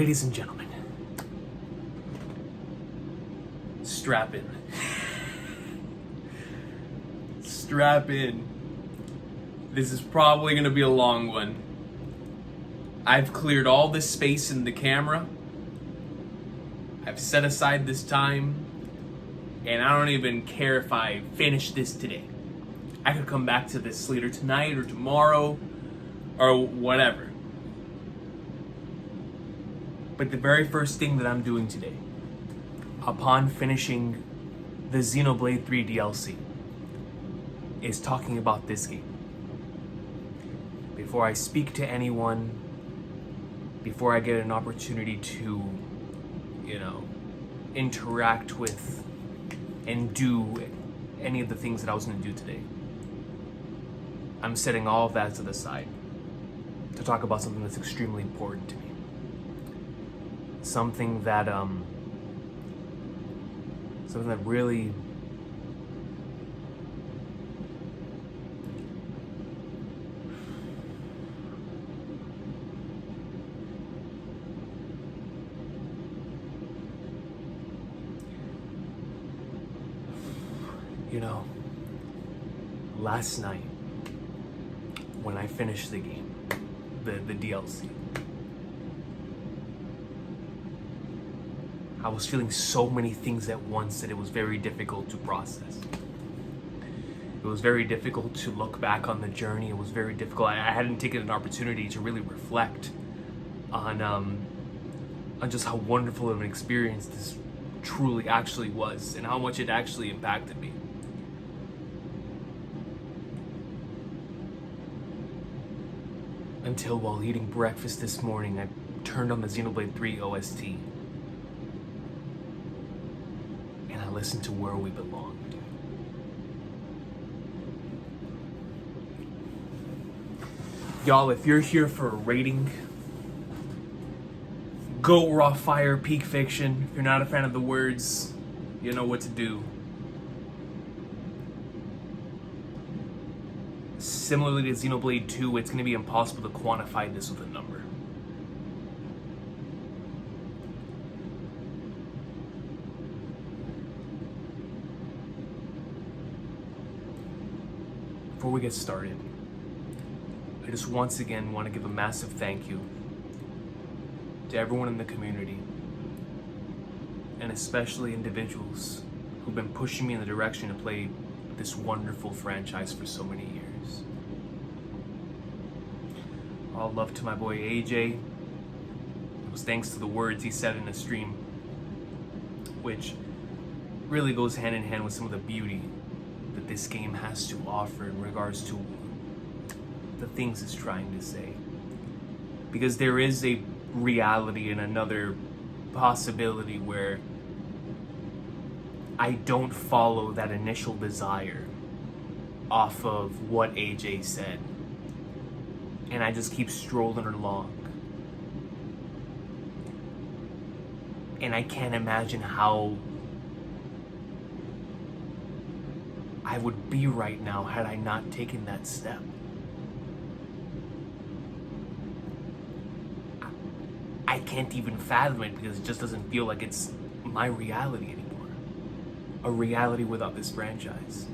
Ladies and gentlemen, strap in. Strap in. This is probably going to be a long one. I've cleared all this space in the camera. I've set aside this time. And I don't even care if I finish this today. I could come back to this later tonight or tomorrow or whatever. But the very first thing that I'm doing today, upon finishing the Xenoblade 3 DLC, is talking about this game. Before I speak to anyone, before I get an opportunity to, interact with and do any of the things that I was going to do today, I'm setting all of that to the side to talk about something that's extremely important to me. Something that really last night when I finished the game, the DLC, I was feeling so many things at once that it was very difficult to process. It was very difficult to look back on the journey. It was very difficult. I hadn't taken an opportunity to really reflect on just how wonderful of an experience this truly actually was and how much it actually impacted me. Until while eating breakfast this morning, I turned on the Xenoblade 3 OST and I listened to Where We Belonged. Y'all, if you're here for a rating, go raw fire, peak fiction. If you're not a fan of the words, you know what to do. Similarly to Xenoblade 2, it's going to be impossible to quantify this with a number. Before we get started, I just once again want to give a massive thank you to everyone in the community, and especially individuals who've been pushing me in the direction to play this wonderful franchise for so many years. All love to my boy AJ. It was thanks to the words he said in a stream, which really goes hand in hand with some of the beauty that this game has to offer in regards to the things it's trying to say. Because there is a reality and another possibility where I don't follow that initial desire off of what AJ said, and I just keep strolling along. And I can't imagine how I would be right now had I not taken that step. I can't even fathom it because it just doesn't feel like it's my reality anymore. A reality without this franchise.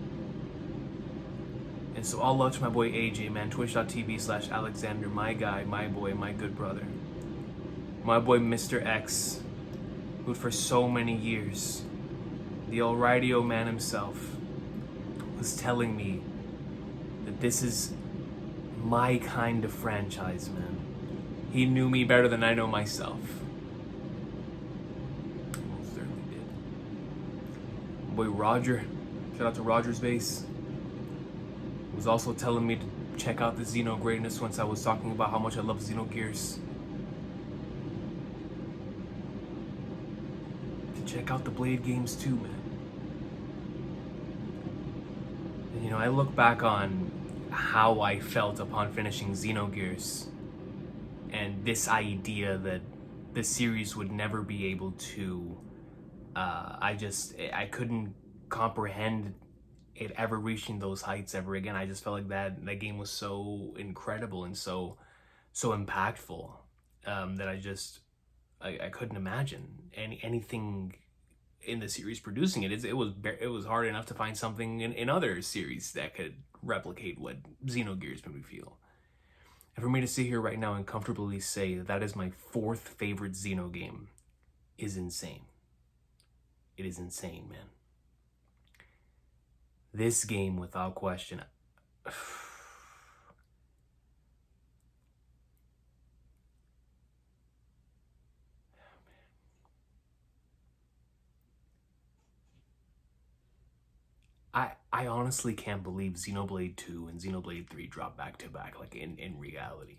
And so all love to my boy AJ, man. Twitch.tv/Alexander, my guy, my boy, my good brother. My boy Mr. X, who for so many years, the alrighty-o man himself, was telling me that this is my kind of franchise, man. He knew me better than I know myself. Most certainly did. My boy Roger, shout out to Roger's Base, was also telling me to check out the Xeno greatness once I was talking about how much I love Xenogears. To check out the Blade games too, man. And I look back on how I felt upon finishing Xenogears and this idea that the series would never be able to, I couldn't comprehend it ever reaching those heights ever again. I just felt like that game was so incredible and so impactful, that I couldn't imagine anything in the series producing it. It was hard enough to find something in other series that could replicate what Xenogears made me feel. And for me to sit here right now and comfortably say that that is my fourth favorite Xeno game is insane. It is insane, man. This game, without question, I honestly can't believe Xenoblade 2 and Xenoblade 3 dropped back to back, like in reality.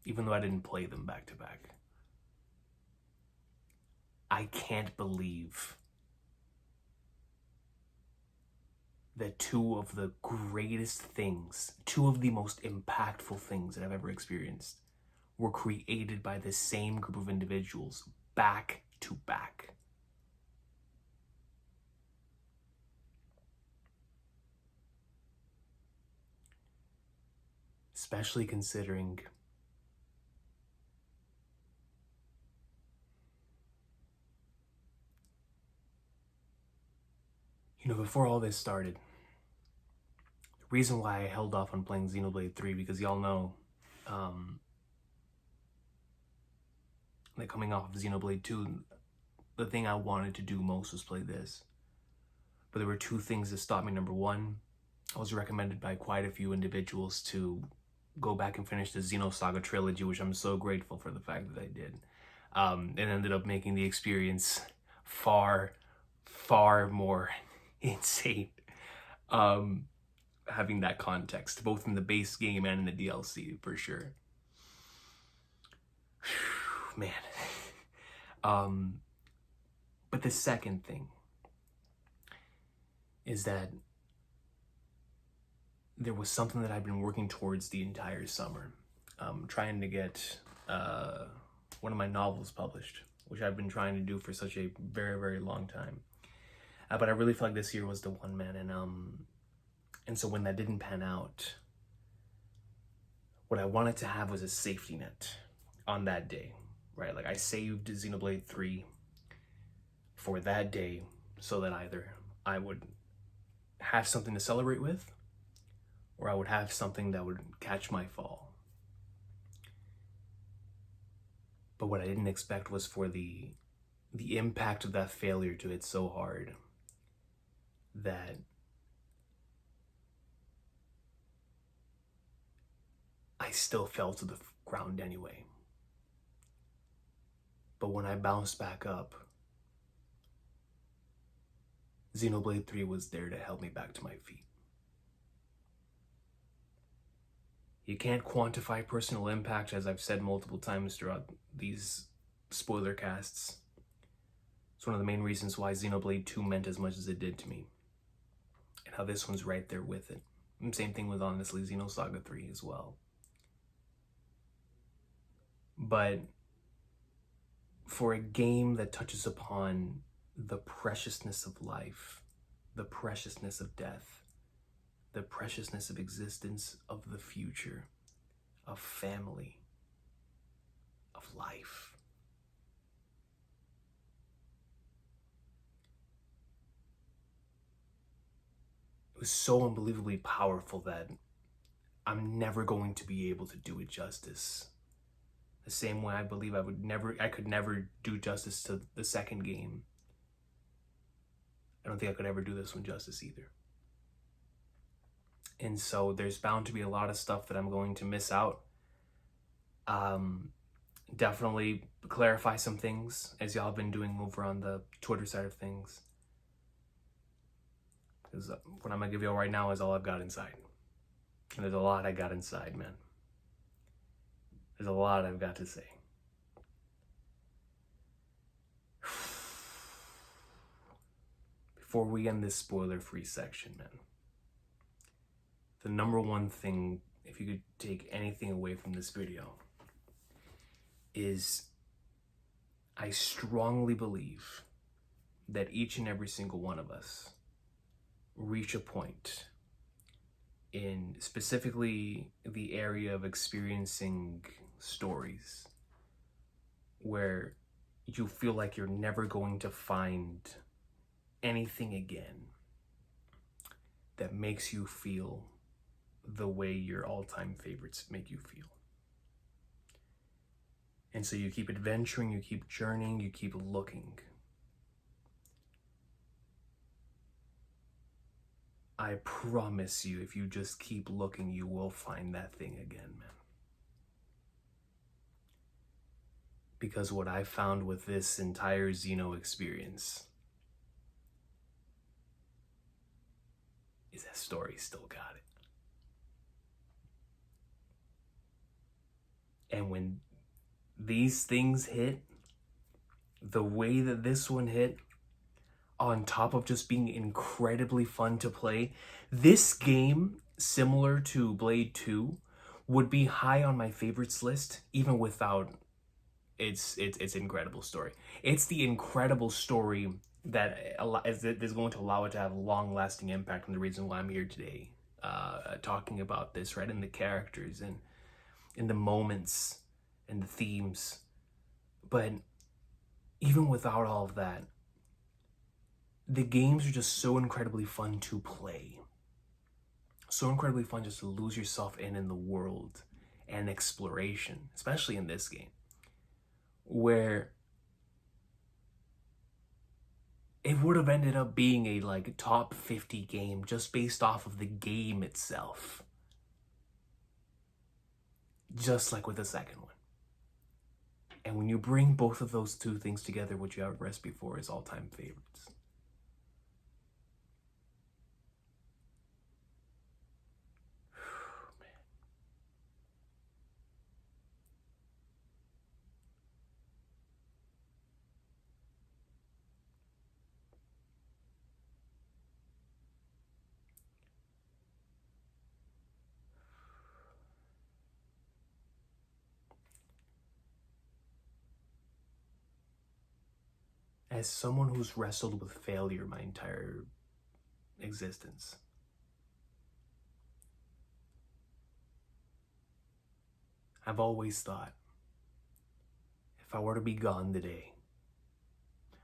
Even though I didn't play them back to back. I can't believe that two of the greatest things, two of the most impactful things that I've ever experienced were created by the same group of individuals back to back. Especially considering before all this started, the reason why I held off on playing Xenoblade 3, because y'all know that coming off of Xenoblade 2, the thing I wanted to do most was play this. But there were two things that stopped me. Number one, I was recommended by quite a few individuals to go back and finish the Xenosaga trilogy, which I'm so grateful for the fact that I did. It ended up making the experience far, far more insane. Having that context, both in the base game and in the DLC, for sure. Man. But the second thing is that there was something that I've been working towards the entire summer. Trying to get one of my novels published, which I've been trying to do for such a very, very long time. But I really felt like this year was the one, man. And so when that didn't pan out, what I wanted to have was a safety net on that day, right? Like I saved Xenoblade 3 for that day so that either I would have something to celebrate with, or I would have something that would catch my fall. But what I didn't expect was for the impact of that failure to hit so hard that I still fell to the ground anyway. But when I bounced back up, Xenoblade 3 was there to help me back to my feet. You can't quantify personal impact, as I've said multiple times throughout these spoiler casts. It's one of the main reasons why Xenoblade 2 meant as much as it did to me. And how this one's right there with it. And same thing with, honestly, Xenosaga 3 as well. But for a game that touches upon the preciousness of life, the preciousness of death, the preciousness of existence, of the future, of family, of life, it was so unbelievably powerful that I'm never going to be able to do it justice. The same way I believe I could never do justice to the second game. I don't think I could ever do this one justice either. And so there's bound to be a lot of stuff that I'm going to miss out. Definitely clarify some things, as y'all have been doing over on the Twitter side of things. Because what I'm going to give y'all right now is all I've got inside. And there's a lot I got inside, man. There's a lot I've got to say. Before we end this spoiler-free section, man, the number one thing, if you could take anything away from this video, is I strongly believe that each and every single one of us reach a point in specifically the area of experiencing stories where you feel like you're never going to find anything again that makes you feel the way your all-time favorites make you feel. And so you keep adventuring, you keep journeying, you keep looking. I promise you, if you just keep looking, you will find that thing again, man. Because what I found with this entire Xeno experience is that story still got it. And when these things hit, the way that this one hit, on top of just being incredibly fun to play, this game, similar to Blade 2, would be high on my favorites list, even without its incredible story. It's the incredible story that is going to allow it to have a long-lasting impact, and the reason why I'm here today, talking about this, right? And the characters, and in the moments, and the themes. But even without all of that, the games are just so incredibly fun to play. So incredibly fun just to lose yourself in the world and exploration, especially in this game, where it would have ended up being a top 50 game just based off of the game itself. Just like with the second one. And when you bring both of those two things together, what you have a recipe for is all-time favorites. As someone who's wrestled with failure my entire existence, I've always thought, if I were to be gone today,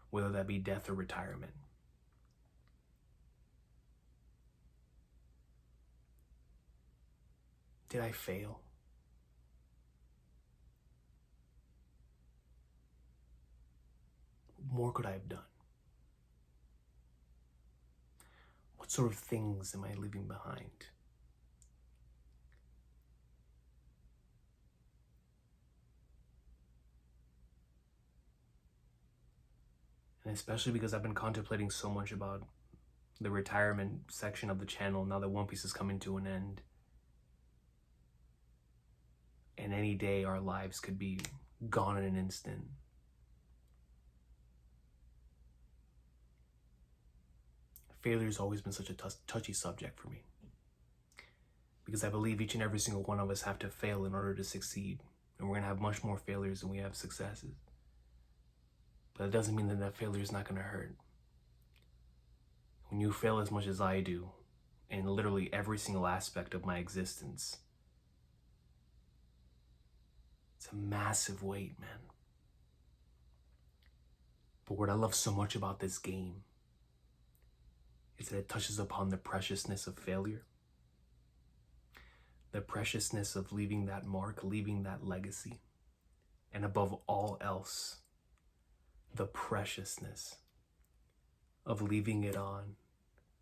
whether that be death or retirement, did I fail? What more could I have done? What sort of things am I leaving behind? And especially because I've been contemplating so much about the retirement section of the channel now that One Piece is coming to an end. And any day our lives could be gone in an instant. Failure's always been such a touchy subject for me. Because I believe each and every single one of us have to fail in order to succeed. And we're going to have much more failures than we have successes. But it doesn't mean that that failure is not going to hurt. When you fail as much as I do, in literally every single aspect of my existence, it's a massive weight, man. But what I love so much about this game is that it touches upon the preciousness of failure, the preciousness of leaving that mark, leaving that legacy, and above all else, the preciousness of leaving it on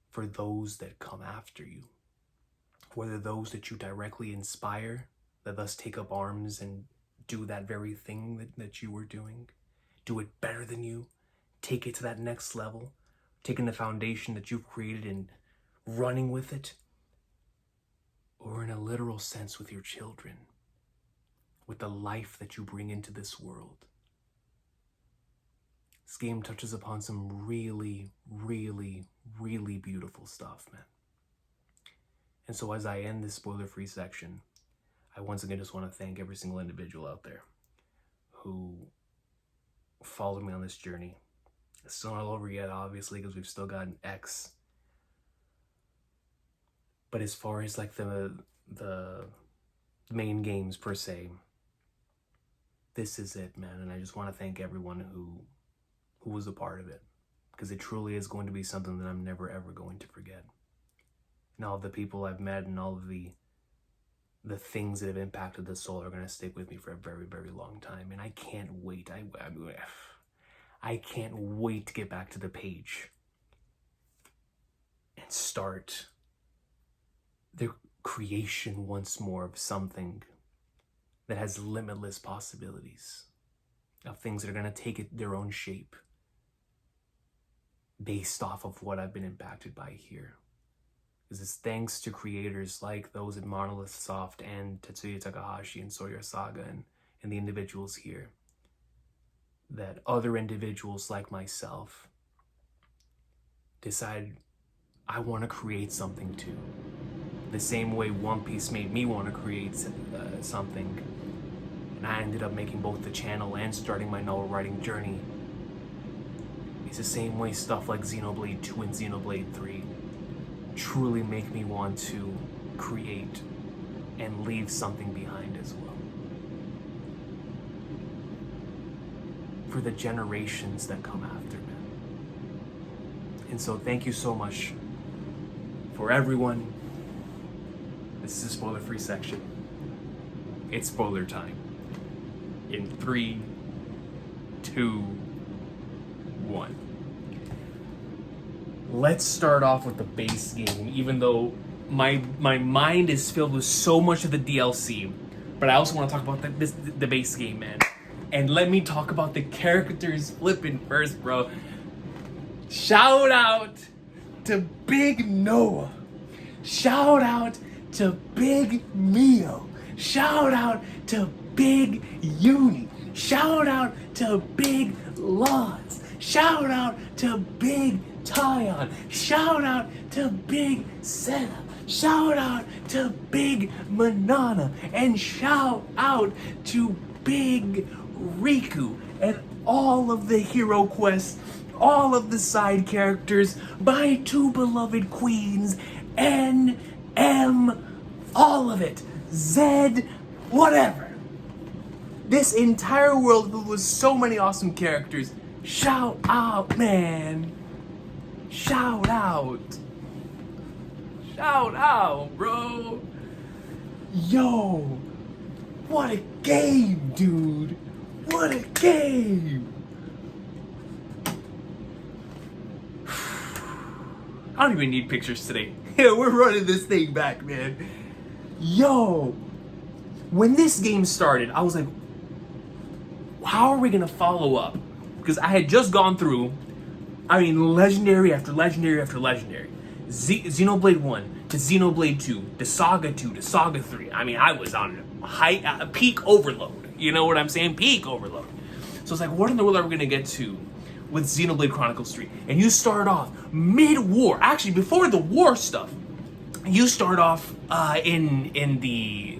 for those that come after you, whether those that you directly inspire, that thus take up arms and do that very thing that you were doing, do it better than you, take it to that next level, taking the foundation that you've created and running with it, or in a literal sense with your children, with the life that you bring into this world. This game touches upon some really, really, really beautiful stuff, man. And so as I end this spoiler-free section, I once again just want to thank every single individual out there who followed me on this journey. It's still not over yet, obviously, because we've still got an X. But as far as like the main games per se, this is it, man. And I just want to thank everyone who was a part of it, because it truly is going to be something that I'm never ever going to forget. And all of the people I've met and all of the things that have impacted the soul are going to stick with me for a very, very long time. And I can't wait. I can't wait to get back to the page and start the creation once more of something that has limitless possibilities, of things that are going to take it their own shape based off of what I've been impacted by here. Because it's thanks to creators like those at Monolith Soft and Tetsuya Takahashi and Sawyer Saga and the individuals here, that other individuals like myself decided I want to create something too. The same way One Piece made me want to create something, and I ended up making both the channel and starting my novel writing journey. It's the same way stuff like Xenoblade 2 and Xenoblade 3 truly make me want to create and leave something behind as well, for the generations that come after me. And so thank you so much for everyone. This is a spoiler-free section. It's spoiler time. In 3, 2, 1. Let's start off with the base game, even though my mind is filled with so much of the DLC, but I also want to talk about the base game, man. And let me talk about the characters flipping first, bro. Shout out to Big Noah. Shout out to Big Mio. Shout out to Big Uni. Shout out to Big Lance. Shout out to Big Tyon. Shout out to Big Senna. Shout out to Big Manana. And shout out to Big Riku and all of the hero quests, all of the side characters, my 2 beloved queens, N, M, all of it, Z, whatever. This entire world with so many awesome characters. Shout out, man. Shout out. Shout out, bro. Yo, what a game, dude. What a game. I don't even need pictures today. Yeah, we're running this thing back, man. Yo, when this game started, I was like, how are we gonna follow up? Because I had just gone through, legendary after legendary after legendary. Xenoblade 1 to Xenoblade 2 to Saga 2 to Saga 3. I was on peak overload. You know what I'm saying? Peak overload. So it's like, what in the world are we gonna get to with Xenoblade Chronicles 3? And you start off mid-war. Actually, before the war stuff, you start off in the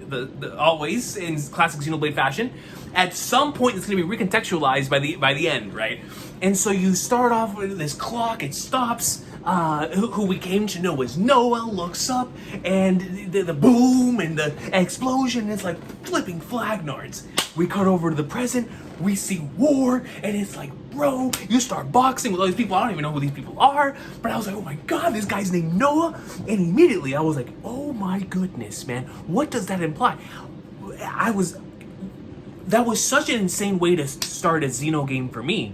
always in classic Xenoblade fashion. At some point, it's going to be recontextualized by the end, right? And so you start off with this clock. It stops. Who we came to know as Noah looks up, and the boom and the explosion. It's like flipping flagnards. We cut over to the present. We see war, and it's like, bro, you start boxing with all these people. I don't even know who these people are, but I was like, oh my god, this guy's named Noah. And immediately I was like, oh my goodness, man, what does that imply? That was such an insane way to start a Xeno game for me,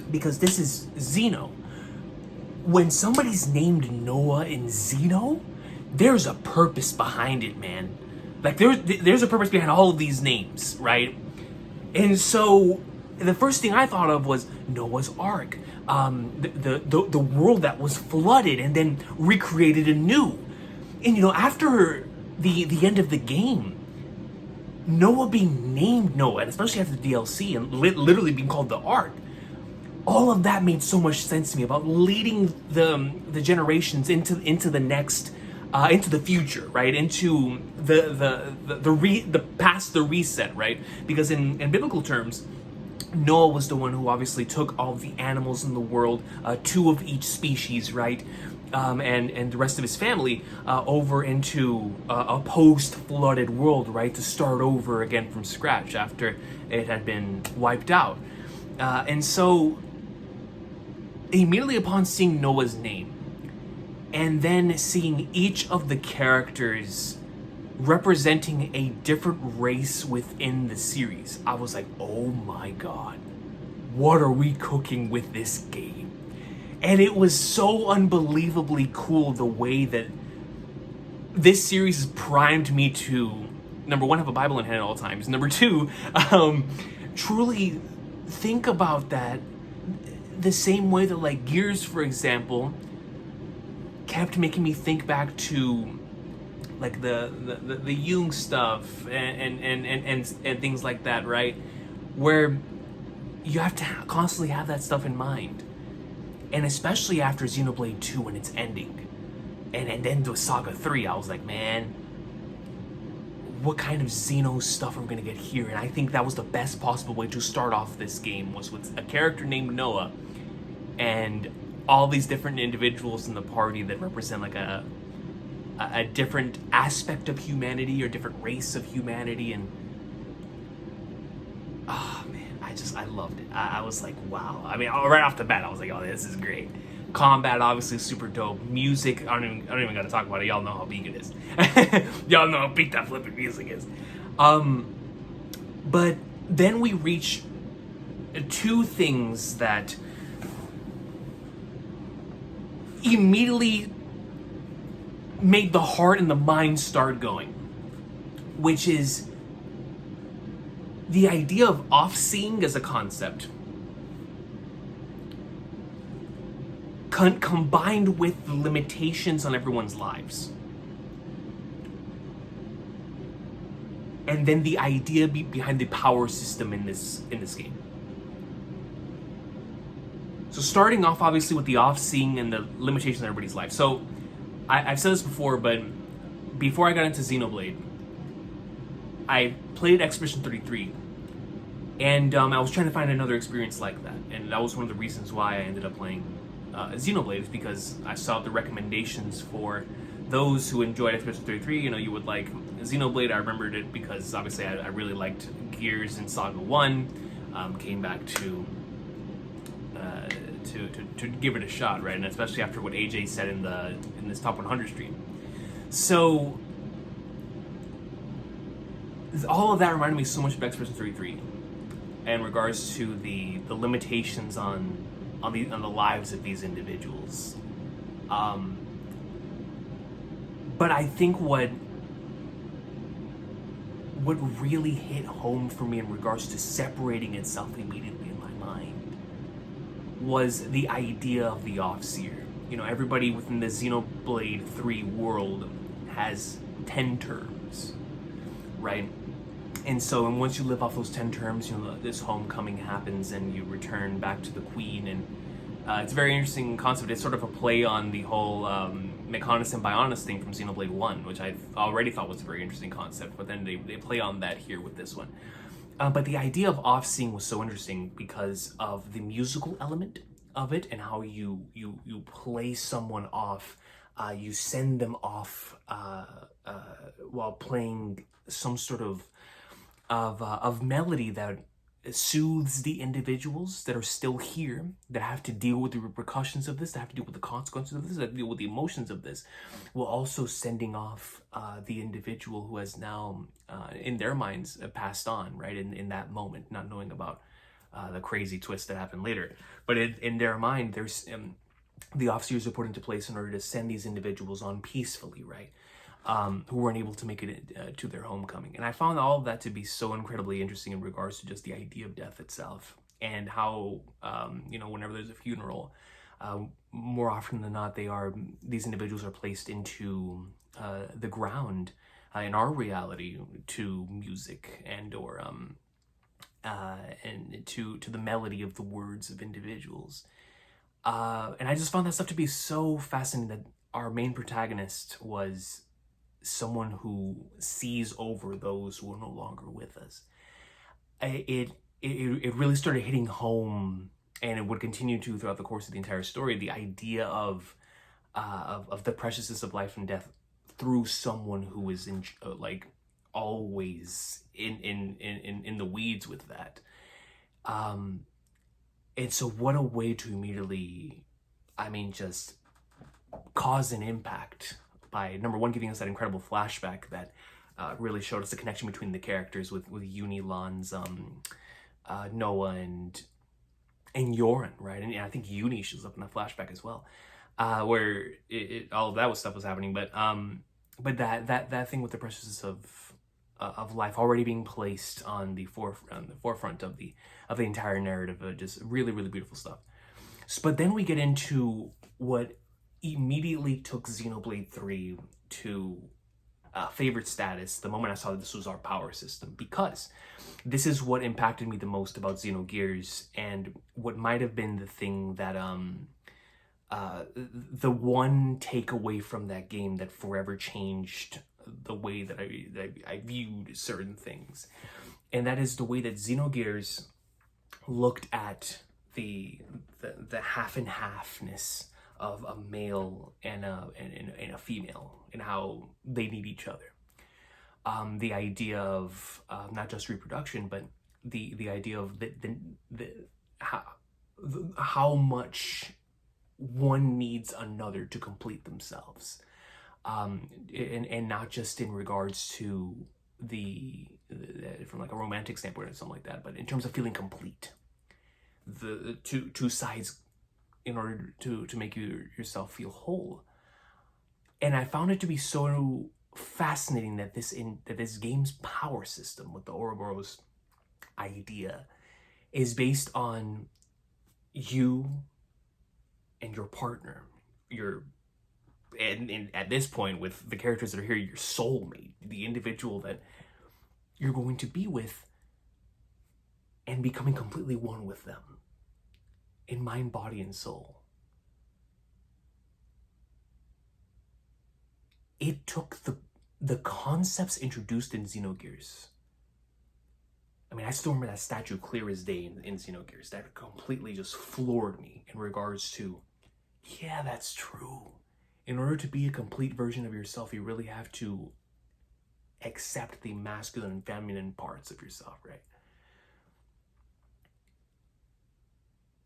because this is Xeno. When somebody's named Noah in Xeno, there's a purpose behind it, man. Like, there's a purpose behind all of these names, right? And so the first thing I thought of was Noah's Ark, the world that was flooded and then recreated anew. And after the end of the game, Noah being named Noah, and especially after the DLC and literally being called the Ark, all of that made so much sense to me about leading the generations into the next, into the future, right? Into the past the reset, right? Because in biblical terms, Noah was the one who obviously took all the animals in the world, 2 of each species, right? And the rest of his family over into a post-flooded world, right? To start over again from scratch after it had been wiped out. And so, immediately upon seeing Noah's name, and then seeing each of the characters representing a different race within the series, I was like, oh my god, what are we cooking with this game? And it was so unbelievably cool the way that this series primed me to, number one, have a Bible in hand at all times. Number two, truly think about that the same way that, like, Gears, for example, kept making me think back to like the Jung stuff and things like that, right? Where you have to constantly have that stuff in mind, and especially after Xenoblade 2 and its ending, and then to Saga 3, I was like, man, what kind of Xeno stuff are we gonna get here? And I think that was the best possible way to start off this game, was with a character named Noah and all these different individuals in the party that represent like a different aspect of humanity or different race of humanity. And oh man, I loved it. I was like, wow. I mean, right off the bat, I was like, oh, this is great. Combat, obviously, super dope. Music, I don't even gotta talk about it. Y'all know how big it is. Y'all know how big that flipping music is. But then we reach 2 things that immediately made the heart and the mind start going, which is the idea of off-seeing as a concept combined with the limitations on everyone's lives. And then the idea behind the power system in this game. So starting off, obviously, with the off-seeing and the limitations on everybody's life. So I've said this before, but before I got into Xenoblade, I played Expedition 33, and I was trying to find another experience like that, and that was one of the reasons why I ended up playing Xenoblade, is because I saw the recommendations for those who enjoyed Expedition 33. You know, you would like Xenoblade. I remembered it because obviously I really liked Gears and Saga 1. Came back to give it a shot, right? And especially after what AJ said in this Top 100 stream. So all of that reminded me so much of Expedition 33 in regards to the limitations on the lives of these individuals. But I think what really hit home for me in regards to separating itself immediately in my mind was the idea of the Offseer. You know, everybody within the Xenoblade 3 world has 10 terms, right? And so, and once you live off those 10 terms, you know, this homecoming happens and you return back to the Queen. And it's a very interesting concept. It's sort of a play on the whole Mechonis and Bionis thing from Xenoblade 1, which I already thought was a very interesting concept, but then they play on that here with this one. But the idea of off-seeing was so interesting because of the musical element of it and how you play someone off. You send them off while playing some sort of melody that soothes the individuals that are still here, that have to deal with the repercussions of this, that have to deal with the consequences of this, that have to deal with the emotions of this, while also sending off the individual who has now, in their minds, passed on, right, in that moment, not knowing about the crazy twist that happened later. But in their mind, there's the officers are put into place in order to send these individuals on peacefully, right? Who weren't able to make it to their homecoming. And I found all of that to be so incredibly interesting in regards to just the idea of death itself, and how, you know, whenever there's a funeral, more often than not, these individuals are placed into the ground in our reality to music and to the melody of the words of individuals. And I just found that stuff to be so fascinating, that our main protagonist was someone who sees over those who are no longer with us. It it really started hitting home, and it would continue to throughout the course of the entire story. The idea of the preciousness of life and death through someone who is in like always in the weeds with that. And so what a way to immediately, I mean, just cause an impact by, number one, giving us that incredible flashback that really showed us the connection between the characters with Uni, Lan's, Noah, and Yoren, right? And I think Uni shows up in that flashback as well, where all of that stuff was happening. But that thing with the preciousness of life already being placed on the forefront of the entire narrative, just really, really beautiful stuff. But then we get into what immediately took Xenoblade 3 to favorite status the moment I saw that this was our power system, because this is what impacted me the most about Xenogears, and what might have been the thing that the one takeaway from that game that forever changed the way that I viewed certain things. And that is the way that Xenogears looked at the half and halfness of a male and a female, and how they need each other. The idea of not just reproduction, but the idea of how much one needs another to complete themselves, and not just in regards to from like a romantic standpoint or something like that, but in terms of feeling complete. The two sides in order to make yourself feel whole. And I found it to be so fascinating that this game's power system with the Ouroboros idea is based on you and your partner, and at this point with the characters that are here, your soulmate, the individual that you're going to be with, and becoming completely one with them in mind, body, and soul. It took the concepts introduced in Xenogears. I mean, I still remember that statue clear as day in Xenogears. That completely just floored me in regards to, yeah, that's true. In order to be a complete version of yourself, you really have to accept the masculine and feminine parts of yourself, right?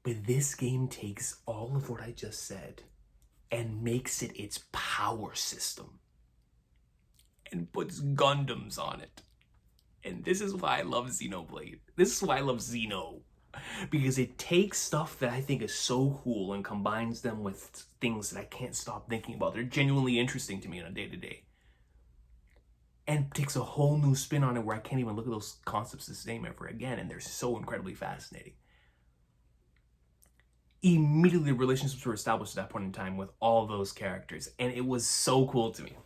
But this game takes all of what I just said and makes it its power system and puts Gundams on it. And this is why I love Xenoblade. This is why I love Xeno. Because it takes stuff that I think is so cool and combines them with things that I can't stop thinking about. They're genuinely interesting to me on a day-to-day. And takes a whole new spin on it where I can't even look at those concepts the same ever again. And they're so incredibly fascinating. Immediately, relationships were established at that point in time with all those characters. And it was so cool to me.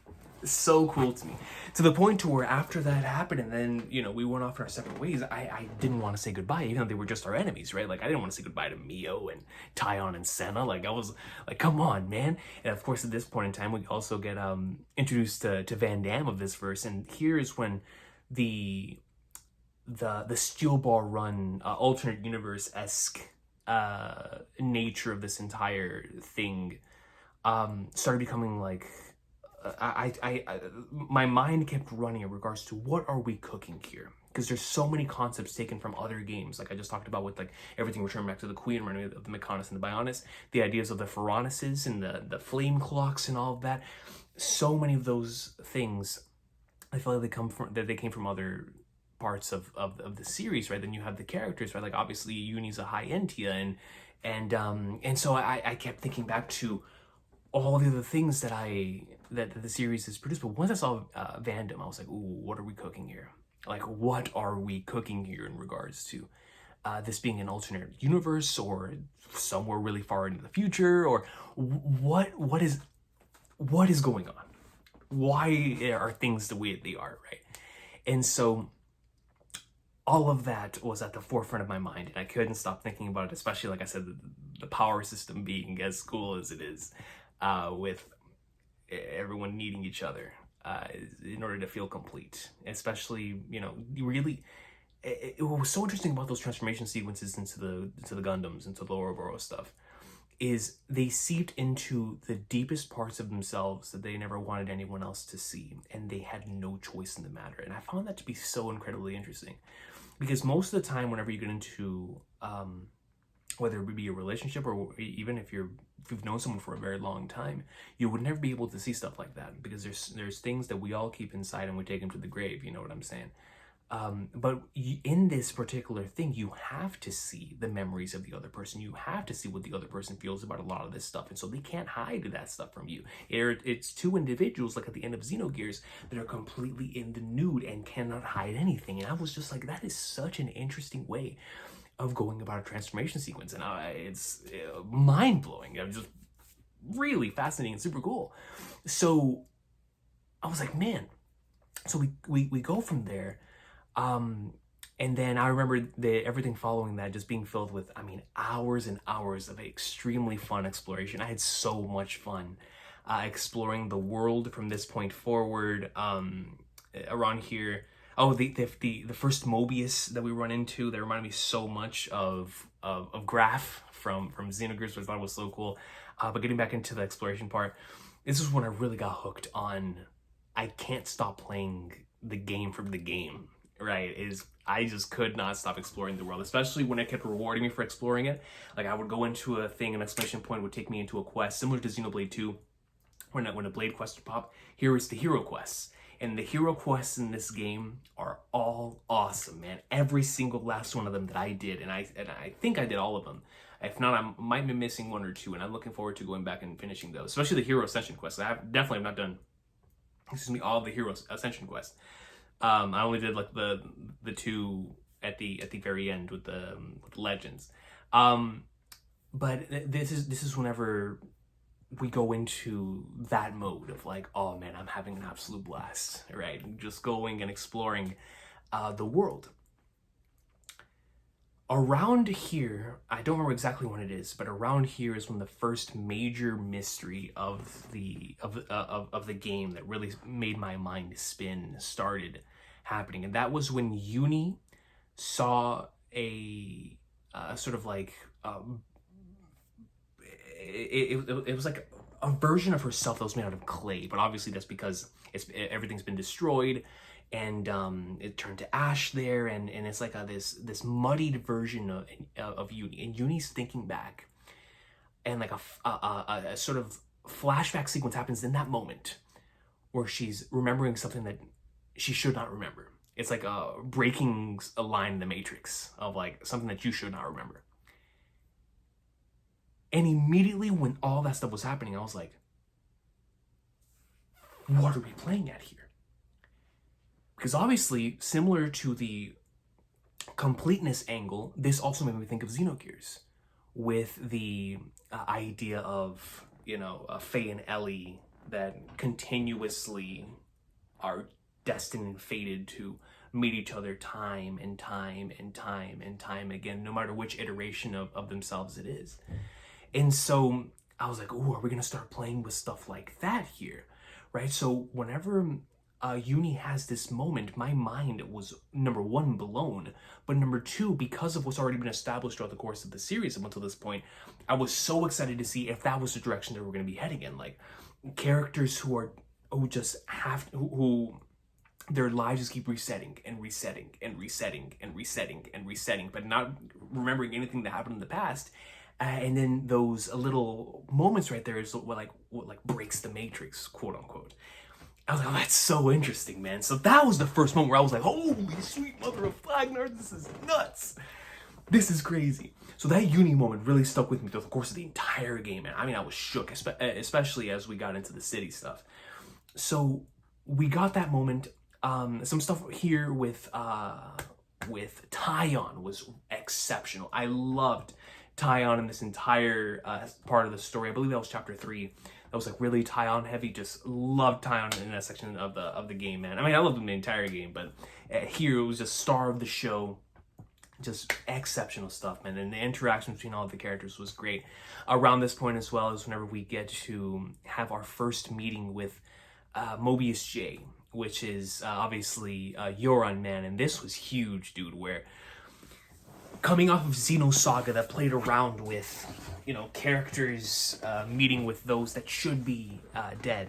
So cool to me. To the point to where after that happened, and then, you know, we went off in our separate ways, I didn't want to say goodbye, even though they were just our enemies, right? Like, I didn't want to say goodbye to Mio and Tyon and Senna. Like, I was like, come on, man. And of course, at this point in time, we also get introduced to Van Damme of this verse. And here is when the Steel Ball Run alternate universe-esque nature of this entire thing started becoming like, my mind kept running in regards to what are we cooking here, because there's so many concepts taken from other games, like I just talked about with like everything returning back to the Queen, running of the Mechonis and the Bionis, the ideas of the Pharaonises and the flame clocks and all of that. So many of those things, I feel like they came from other parts of the series, right? Then you have the characters, right? Like obviously Uni's a high Entia, and so I kept thinking back to all the other things that the series has produced. But once I saw Van Damme, I was like, ooh, what are we cooking here? Like, what are we cooking here in regards to this being an alternate universe, or somewhere really far into the future, or what is going on? Why are things the way they are, right? And so all of that was at the forefront of my mind, and I couldn't stop thinking about it, especially, like I said, the power system being as cool as it is, with everyone needing each other in order to feel complete. Especially, you know, really, it was so interesting about those transformation sequences into the Gundams, into the Ouroboros stuff, is they seeped into the deepest parts of themselves that they never wanted anyone else to see, and they had no choice in the matter. And I found that to be so incredibly interesting, because most of the time, whenever you get into whether it be a relationship or even if you've known someone for a very long time, you would never be able to see stuff like that, because there's things that we all keep inside and we take them to the grave. You know what I'm saying? But in this particular thing, you have to see the memories of the other person. You have to see what the other person feels about a lot of this stuff. And so they can't hide that stuff from you. It's two individuals, like at the end of Xenogears, that are completely in the nude and cannot hide anything. And I was just like, that is such an interesting way of going about a transformation sequence. And it's mind-blowing. It's just really fascinating and super cool. So I was like, man. So we go from there. And then I remember everything following that just being filled with, I mean, hours and hours of extremely fun exploration. I had so much fun exploring the world from this point forward. Around here, the first Mobius that we run into, that reminded me so much of Graph from Xenogears, which I thought was so cool. But getting back into the exploration part, this is when I really got hooked on, I can't stop playing the game from the game. Right, I just could not stop exploring the world, especially when it kept rewarding me for exploring it. Like, I would go into a thing, an exclamation point would take me into a quest, similar to Xenoblade 2, when a Blade quest would pop. Here is the hero quests. And the hero quests in this game are all awesome, man. Every single last one of them that I did, and I think I did all of them. If not, I might be missing one or two, and I'm looking forward to going back and finishing those, especially the hero ascension quests. I definitely have not done, all of the hero ascension quests. I only did like the two at the very end with the legends. But this is whenever we go into that mode of like, oh man, I'm having an absolute blast, right? Just going and exploring the world. Around here, I don't remember exactly when it is, but around here is when the first major mystery of the game that really made my mind spin started happening. And that was when Uni saw a sort of like it was like a version of herself that was made out of clay, but obviously that's because everything's been destroyed, and it turned to ash there, and it's like this muddied version of Uni. And Uni's thinking back, and like a sort of flashback sequence happens in that moment where she's remembering something that she should not remember. It's like breaking a line in the Matrix of like something that you should not remember. And immediately when all that stuff was happening, I was like, what are we playing at here? Because obviously, similar to the completeness angle, this also made me think of Xenogears, with the idea of, Faye and Ellie that continuously are destined and fated to meet each other time and time and time and time again, no matter which iteration of themselves it is. And so I was like, oh, are we going to start playing with stuff like that here? Right? So whenever Uni has this moment, my mind was, number one, blown. But number two, because of what's already been established throughout the course of the series up until this point, I was so excited to see if that was the direction that we're going to be heading in. Like, characters who their lives just keep resetting and resetting and resetting and resetting and resetting, but not remembering anything that happened in the past. And then those little moments right there is what breaks the Matrix, quote unquote. I was like, oh, that's so interesting, man. So that was the first moment where I was like, holy sweet mother of Flagnard, this is nuts. This is crazy. So that Uni moment really stuck with me throughout the course of the entire game. And I mean, I was shook, especially as we got into the city stuff. So we got that moment. Some stuff here with Taion was exceptional. I loved Taion in this entire part of the story. I believe that was chapter 3. That was like really Taion heavy. Just loved Taion in that section of the game, man. I mean, I loved him the entire game, but here it was just star of the show. Just exceptional stuff, man. And the interaction between all of the characters was great. Around this point as well is whenever we get to have our first meeting with Mobius J. which is obviously Euron, man. And this was huge, dude, where coming off of Xenosaga that played around with, you know, characters meeting with those that should be dead.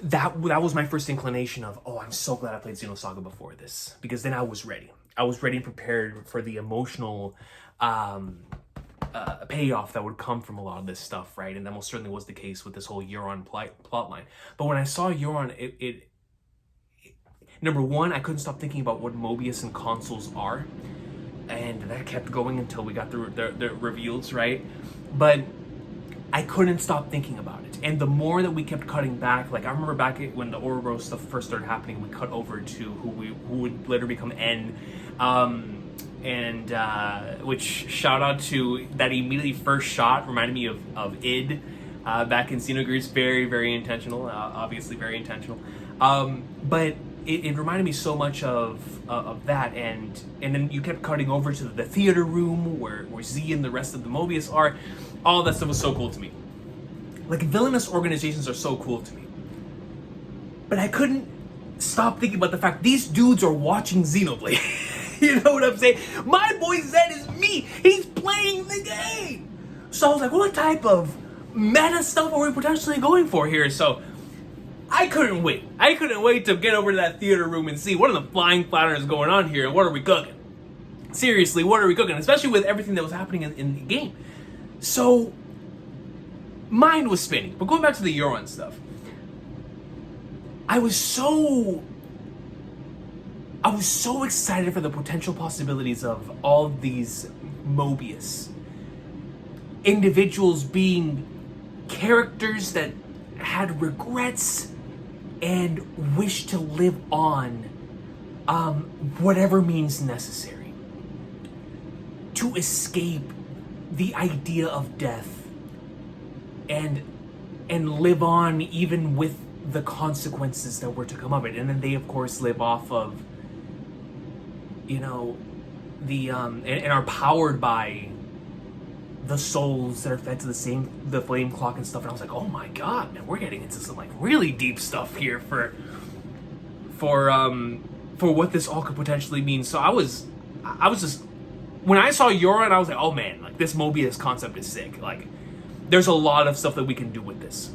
That was my first inclination of, oh, I'm so glad I played Xenosaga before this, because then I was ready. I was ready and prepared for the emotional payoff that would come from a lot of this stuff, right? And that most certainly was the case with this whole Euron plot line. But when I saw Euron, it number one, I couldn't stop thinking about what Mobius and consoles are, and that kept going until we got the reveals, right? But I couldn't stop thinking about it. And the more that we kept cutting back, like I remember back when the Ouroboros stuff first started happening, we cut over to who would later become N, which shout out to that immediately first shot reminded me of Id back in Xenogears. Very, very intentional, obviously very intentional. But it reminded me so much of that, and then you kept cutting over to the theater room where Z and the rest of the Mobius are. All that stuff was so cool to me. Like, villainous organizations are so cool to me. But I couldn't stop thinking about the fact these dudes are watching Xenoblade. You know what I'm saying? My boy Zed is me. He's playing the game. So I was like, what type of meta stuff are we potentially going for here? So I couldn't wait. I couldn't wait to get over to that theater room and see what are the flying platters going on here and what are we cooking. Seriously, what are we cooking? Especially with everything that was happening in the game. So, mind was spinning. But going back to the Euron stuff, I was so excited for the potential possibilities of all these Mobius individuals being characters that had regrets and wish to live on whatever means necessary to escape the idea of death and live on even with the consequences that were to come of it. And then they of course live off of, you know, the and are powered by the souls that are fed to the flame clock and stuff. And I was like, oh my god, man, we're getting into some like really deep stuff here for what this all could potentially mean. So I was just, when I saw Euron, I was like, oh man, like this Mobius concept is sick. Like, there's a lot of stuff that we can do with this,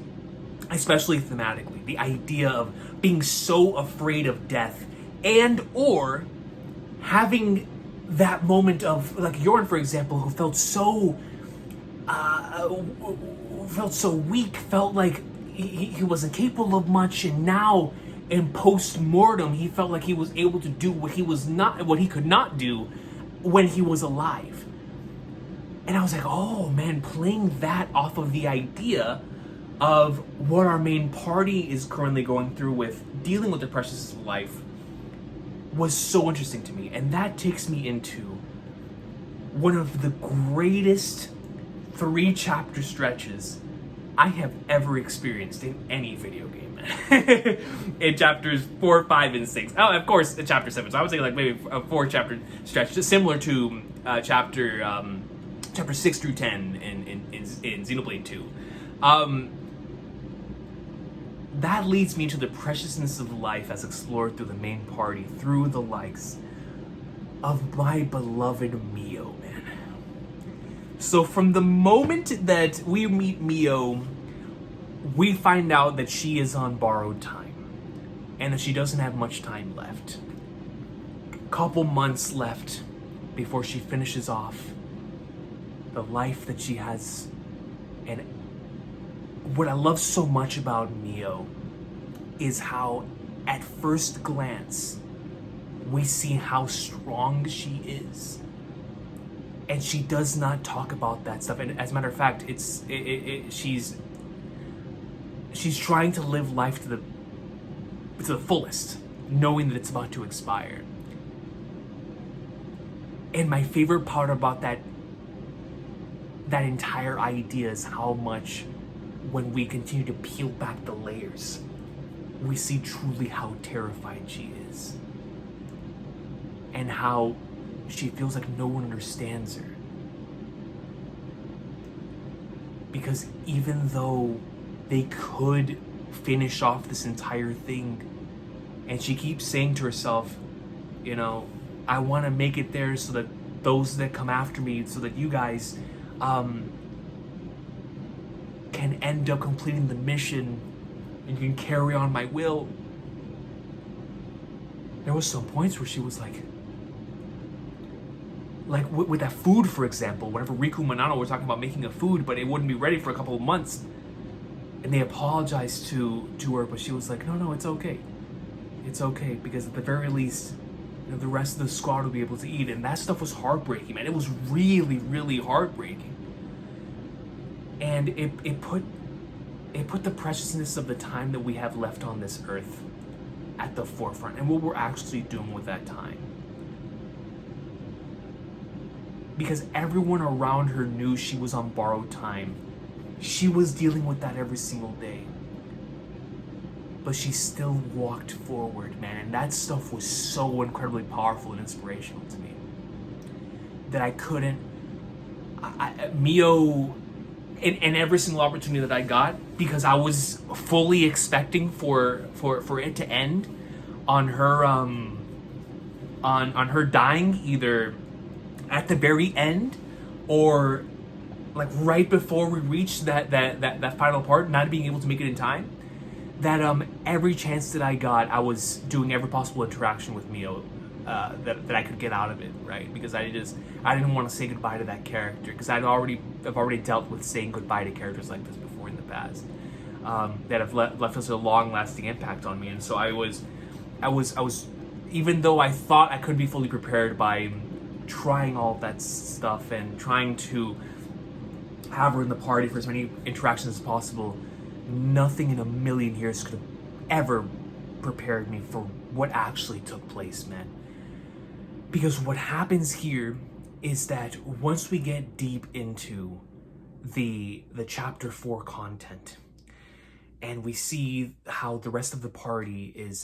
especially thematically. The idea of being so afraid of death and or having that moment of, like Euron, for example, who felt so weak, felt like he wasn't capable of much, and now in post-mortem, he felt like he was able to do what he could not do when he was alive. And I was like, oh man, playing that off of the idea of what our main party is currently going through with dealing with the preciousness of life was so interesting to me. And that takes me into one of the greatest 3-chapter stretches I have ever experienced in any video game. In chapters 4, 5, and 6. Oh, of course, in chapter 7. So I would say like maybe a 4-chapter stretch, just similar to chapter 6 through 10 in Xenoblade 2. That leads me to the preciousness of life as explored through the main party, through the likes of my beloved Mio, man. So from the moment that we meet Mio, we find out that she is on borrowed time and that she doesn't have much time left. Couple months left before she finishes off the life that she has. And what I love so much about Mio is how at first glance we see how strong she is, and she does not talk about that stuff. And as a matter of fact, she's trying to live life to the fullest, knowing that it's about to expire. And my favorite part about that entire idea is how much, when we continue to peel back the layers, we see truly how terrified she is. And how she feels like no one understands her. Because even though they could finish off this entire thing. And she keeps saying to herself, you know, I want to make it there so that those that come after me, so that you guys can end up completing the mission and you can carry on my will. There was some points where she was like with that food, for example, whenever Riku and Manano were talking about making a food, but it wouldn't be ready for a couple of months. And they apologized to her, but she was like, no, it's okay. It's okay, because at the very least, you know, the rest of the squad will be able to eat. And that stuff was heartbreaking, man. It was really, really heartbreaking. And it put the preciousness of the time that we have left on this earth at the forefront, and what we're actually doing with that time. Because everyone around her knew she was on borrowed time. She was dealing with that every single day. But she still walked forward, man. And that stuff was so incredibly powerful and inspirational to me that I couldn't... Mio, in every single opportunity that I got, because I was fully expecting for it to end on her on her dying either at the very end or like right before we reached that final part, not being able to make it in time. That every chance that I got, I was doing every possible interaction with Mio that I could get out of it, right? Because I didn't want to say goodbye to that character, because I've already dealt with saying goodbye to characters like this before in the past that have left us a long-lasting impact on me. And so I was, even though I thought I couldn't be fully prepared by trying all of that stuff and trying to have her in the party for as many interactions as possible, nothing in a million years could have ever prepared me for what actually took place, man. Because what happens here is that once we get deep into the chapter 4 content, and we see how the rest of the party is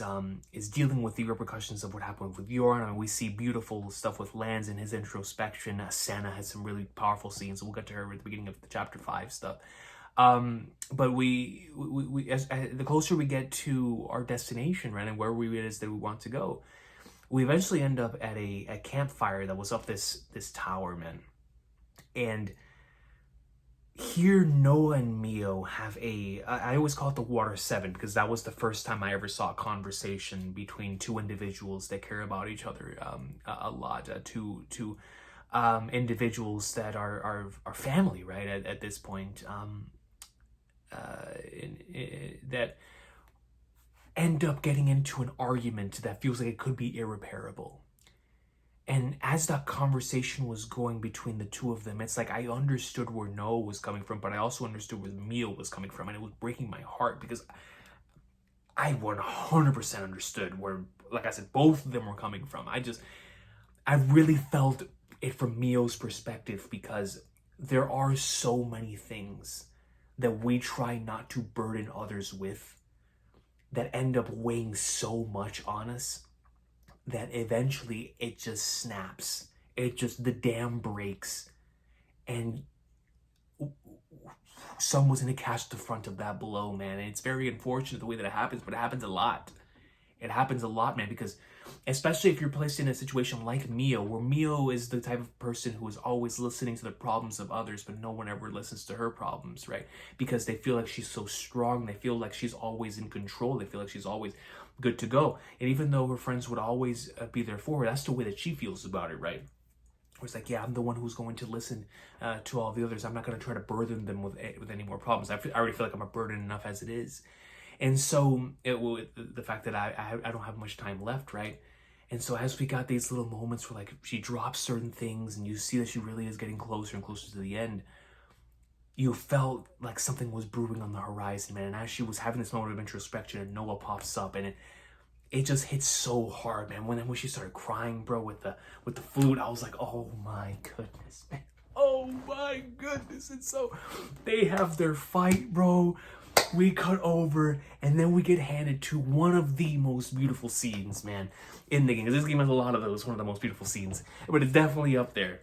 dealing with the repercussions of what happened with Yoran, and we see beautiful stuff with Lance and his introspection. Sana has some really powerful scenes. We'll get to her at the beginning of the chapter 5 stuff. But we as the closer we get to our destination, right, and where it is that we want to go, we eventually end up at a campfire that was up this tower, man. And here Noah and Mio have I always call it the Water 7, because that was the first time I ever saw a conversation between two individuals that care about each other a lot, two individuals that are family, right, at this point, that end up getting into an argument that feels like it could be irreparable. And as that conversation was going between the two of them, it's like I understood where Noah was coming from, but I also understood where Mio was coming from, and it was breaking my heart because I 100% understood where, like I said, both of them were coming from. I really felt it from Mio's perspective, because there are so many things that we try not to burden others with that end up weighing so much on us that eventually it just snaps. The dam breaks, and someone's gonna catch the front of that blow, man. And it's very unfortunate the way that it happens, but it happens a lot. It happens a lot, man, because especially if you're placed in a situation like Mio, where Mio is the type of person who is always listening to the problems of others, but no one ever listens to her problems, right? Because they feel like she's so strong, they feel like she's always in control, they feel like she's always good to go. And even though her friends would always be there for her, that's the way that she feels about it, right? Where it's like, yeah, I'm the one who's going to listen to all the others. I'm not going to try to burden them with any more problems. I already feel like I'm a burden enough as it is. And so the fact that I don't have much time left, right? And so as we got these little moments where like she drops certain things and you see that she really is getting closer and closer to the end, you felt like something was brewing on the horizon, man. And as she was having this moment of introspection, and Noah pops up, and it just hits so hard, man. When she started crying, bro, with the flute, I was like, oh my goodness, man. Oh my goodness. And so they have their fight, bro. We cut over, and then we get handed to one of the most beautiful scenes, man, in the game. This game has a lot of those, one of the most beautiful scenes, but it's definitely up there,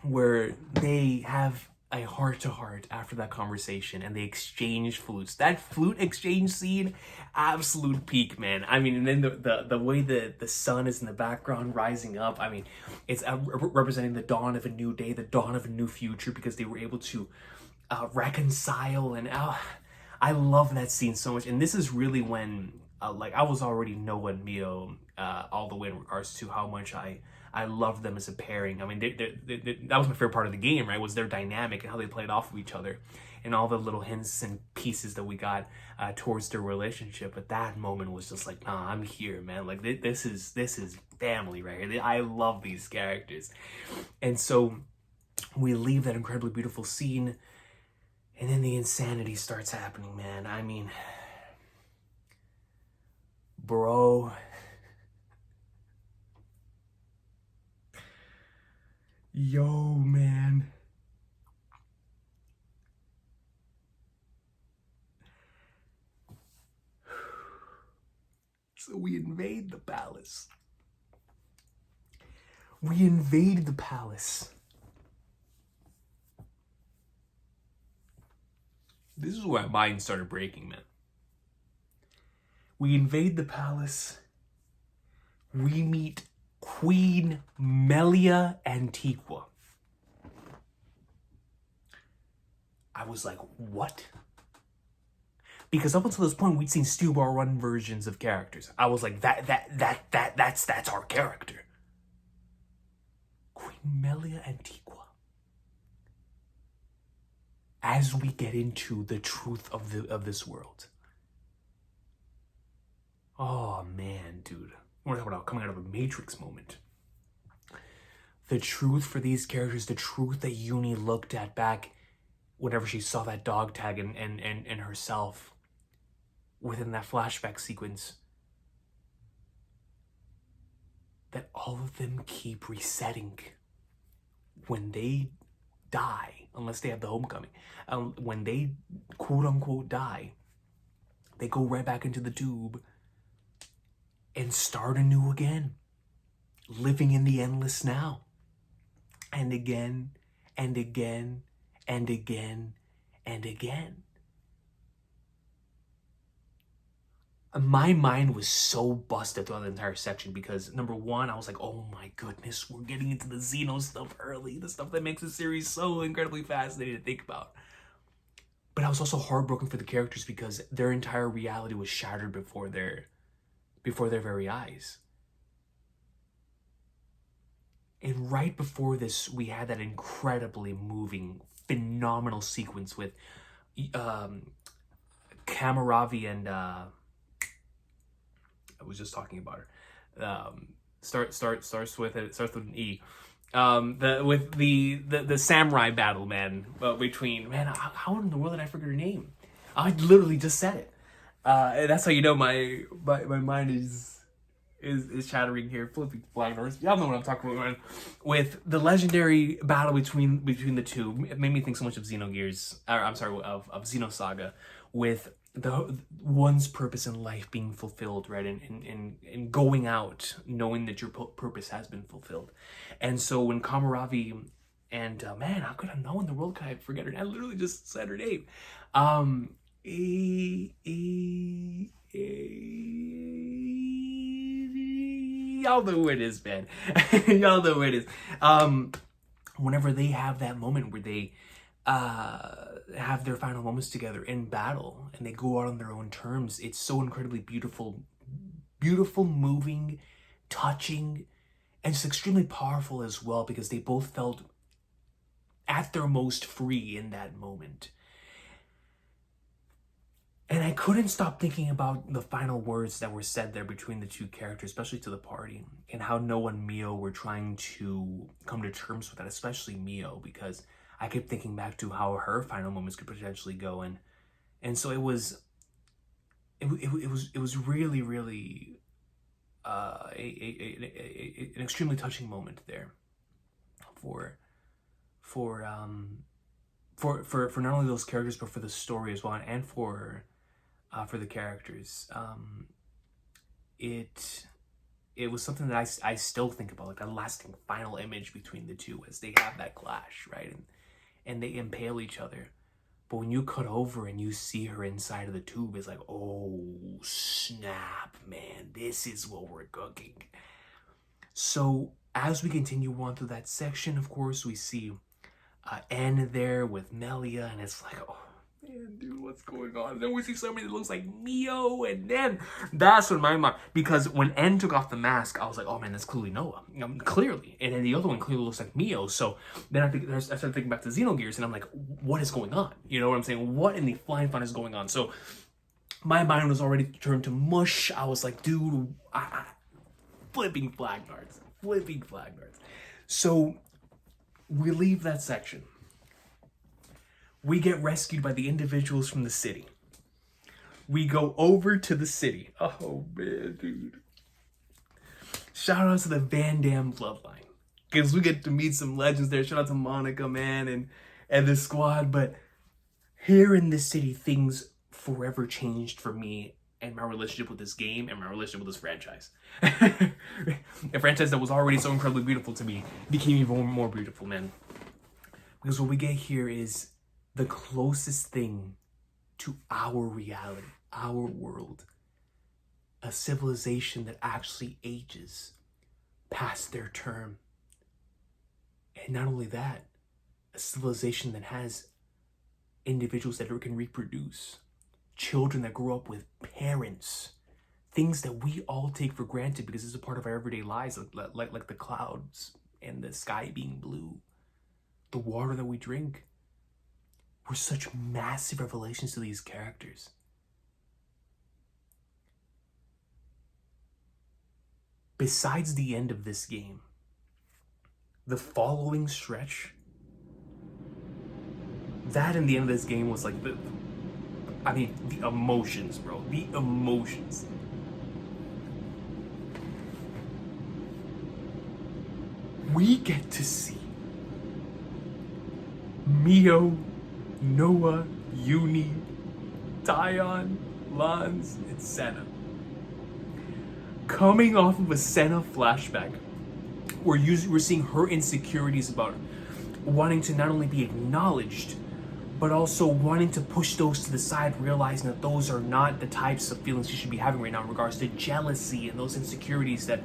where they have a heart-to-heart after that conversation, and they exchanged flutes. That flute exchange scene, absolute peak, man. I mean, and then the way the sun is in the background rising up, I mean, it's representing the dawn of a new day, the dawn of a new future, because they were able to reconcile. And I love that scene so much. And this is really when like, I was already knowing Mio all the way in regards to how much I love them as a pairing. I mean, that was my favorite part of the game, right? Was their dynamic and how they played off of each other, and all the little hints and pieces that we got towards their relationship. But that moment was just like, nah, I'm here, man. Like, this is family right here. I love these characters. And so we leave that incredibly beautiful scene, and then the insanity starts happening, man. I mean, bro. Yo, man. So we invade the palace. We invade the palace. This is where my mind started breaking, man. We invade the palace. We meet Queen Melia Antiqua. I was like, what? Because up until this point, we'd seen Stu Bar run versions of characters. I was like, that's our character. Queen Melia Antiqua. As we get into the truth of this world. Oh man, dude. We're talking about coming out of a Matrix moment. The truth for these characters, the truth that Uni looked at back whenever she saw that dog tag and herself within that flashback sequence. That all of them keep resetting when they die, unless they have the homecoming. When they quote unquote die, they go right back into the tube and start anew again, living in the endless now, and again and again and again and again. My mind was so busted throughout the entire section because, number one, I was like, oh my goodness, we're getting into the Xeno stuff early, the stuff that makes the series so incredibly fascinating to think about. But I was also heartbroken for the characters because their entire reality was shattered before their very eyes. And right before this, we had that incredibly moving, phenomenal sequence with Kamaravi and I was just talking about her. Starts with an E. With the samurai battle, man. Between, man, how in the world did I forget her name? I literally just said it. That's how you know my mind is chattering here, flipping flag doors. Y'all know what I'm talking about, man. With the legendary battle between the two, it made me think so much of Xenogears. I'm sorry, of Xenosaga, with the one's purpose in life being fulfilled, right, and going out knowing that your purpose has been fulfilled. And so when Kamaravi and man, how could I know in the world? Could I forget her name? I literally just said her name. Y'all know who it is, man. Y'all know who it is. Whenever they have that moment where they have their final moments together in battle and they go out on their own terms, it's so incredibly beautiful, moving, touching, and just extremely powerful as well, because they both felt at their most free in that moment. And I couldn't stop thinking about the final words that were said there between the two characters, especially to the party, and how Noah and Mio were trying to come to terms with that, especially Mio, because I kept thinking back to how her final moments could potentially go, and so it was really, really an extremely touching moment there for not only those characters but for the story as well, and for the characters. It was something that I still think about, like a lasting final image between the two as they have that clash, right? and they impale each other. But when you cut over and you see her inside of the tube, it's like, oh, snap, man. This is what we're cooking. So as we continue on through that section, of course, we see N there with Melia, and it's like, oh, man, dude, what's going on? And then we see somebody that looks like Mio, and then that's when my mind, because when N took off the mask, I was like, oh man, that's clearly Noah, clearly, and then the other one clearly looks like Mio. So then I started thinking back to Xenogears, and I'm like, what is going on? You know what I'm saying? What in the flying fun is going on? So my mind was already turned to mush. I was like, dude, flipping flag nards. So we leave that section. We get rescued by the individuals from the city. We go over to the city. Oh, man, dude. Shout out to the Van Damme bloodline. Because we get to meet some legends there. Shout out to Monica, man, and the squad. But here in this city, things forever changed for me and my relationship with this game and my relationship with this franchise. A franchise that was already so incredibly beautiful to me became even more beautiful, man. Because what we get here is the closest thing to our reality, our world. A civilization that actually ages past their term. And not only that, a civilization that has individuals that can reproduce. Children that grow up with parents. Things that we all take for granted because it's a part of our everyday lives, like the clouds and the sky being blue. The water that we drink. We're such massive revelations to these characters. Besides the end of this game, the following stretch, that and the end of this game was like the emotions, bro. The emotions. We get to see Mio, Noah, Uni, Tyon, Lance, and Senna. Coming off of a Senna flashback, we're seeing her insecurities about wanting to not only be acknowledged, but also wanting to push those to the side, realizing that those are not the types of feelings she should be having right now in regards to jealousy and those insecurities that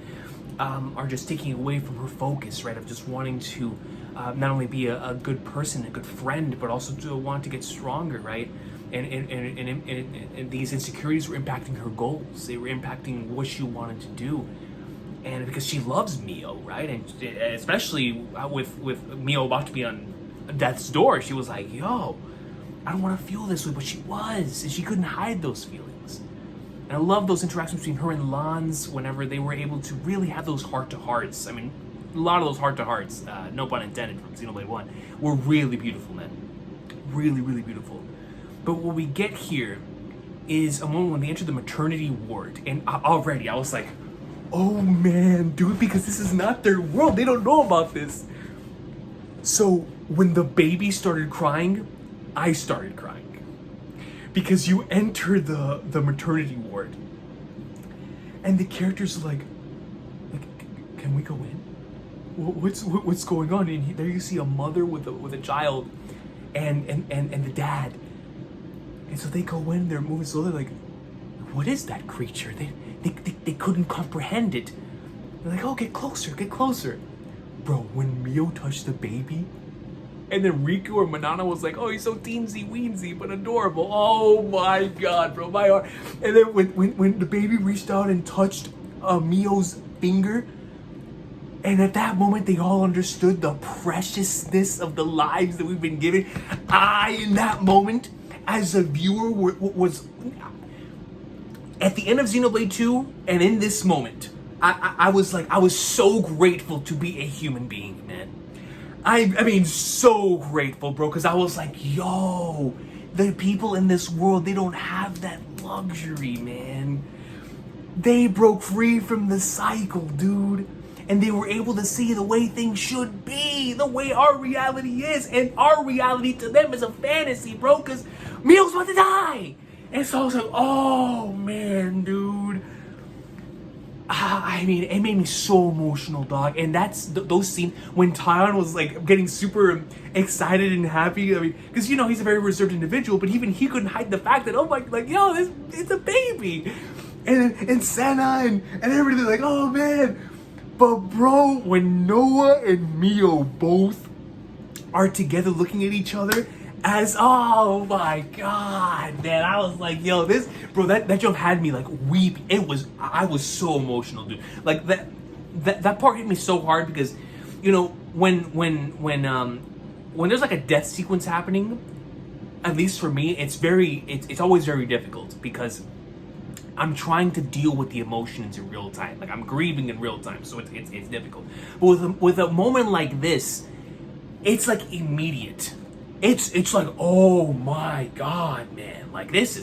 are just taking away from her focus, right, of just wanting to not only be a good person, a good friend, but also to want to get stronger, right? And these insecurities were impacting her goals. They were impacting what she wanted to do. And because she loves Mio, right? And especially with Mio about to be on death's door, she was like, yo, I don't want to feel this way, but she was. And she couldn't hide those feelings. And I love those interactions between her and Lance whenever they were able to really have those heart-to-hearts. I mean, a lot of those heart-to-hearts, no pun intended, from Xenoblade 1, were really beautiful, man. Really, really beautiful. But what we get here is a moment when they enter the maternity ward. And already I was like, oh man, dude, because this is not their world. They don't know about this. So when the baby started crying, I started crying. Because you enter the maternity ward. And the characters are like, can we go in? What's going on? And there you see a mother with a child and the dad. And so they go in, they're moving slowly, like, what is that creature? They couldn't comprehend it. They're like, oh, get closer. Bro, when Mio touched the baby, and then Riku or Manana was like, oh, he's so teensy weensy, but adorable. Oh my god, bro, my heart. And then when the baby reached out and touched Mio's finger, and at that moment, they all understood the preciousness of the lives that we've been given. In that moment, as a viewer, was at the end of Xenoblade 2, and in this moment, I was so grateful to be a human being, man. I mean, so grateful, bro, because I was like, yo, the people in this world, they don't have that luxury, man. They broke free from the cycle, dude. And they were able to see the way things should be, the way our reality is. And our reality to them is a fantasy, bro, because Mio's about to die. And so I was like, oh, man, dude. I mean, it made me so emotional, dog. And that's those scenes when Tyon was like getting super excited and happy. I mean, because you know he's a very reserved individual, but even he couldn't hide the fact that, oh my, like, yo, this it's a baby, and Senna and everything, like, oh man. But bro, when Noah and Mio both are together looking at each other as, oh my god, man, I was like, yo, this, bro, that jump had me like weep. I was so emotional, dude. Like that part hit me so hard because, you know, when there's like a death sequence happening, at least for me, it's always very difficult because I'm trying to deal with the emotions in real time. Like, I'm grieving in real time, so it's difficult. But with a moment like this, it's like immediate. It's like, oh my god, man. Like, this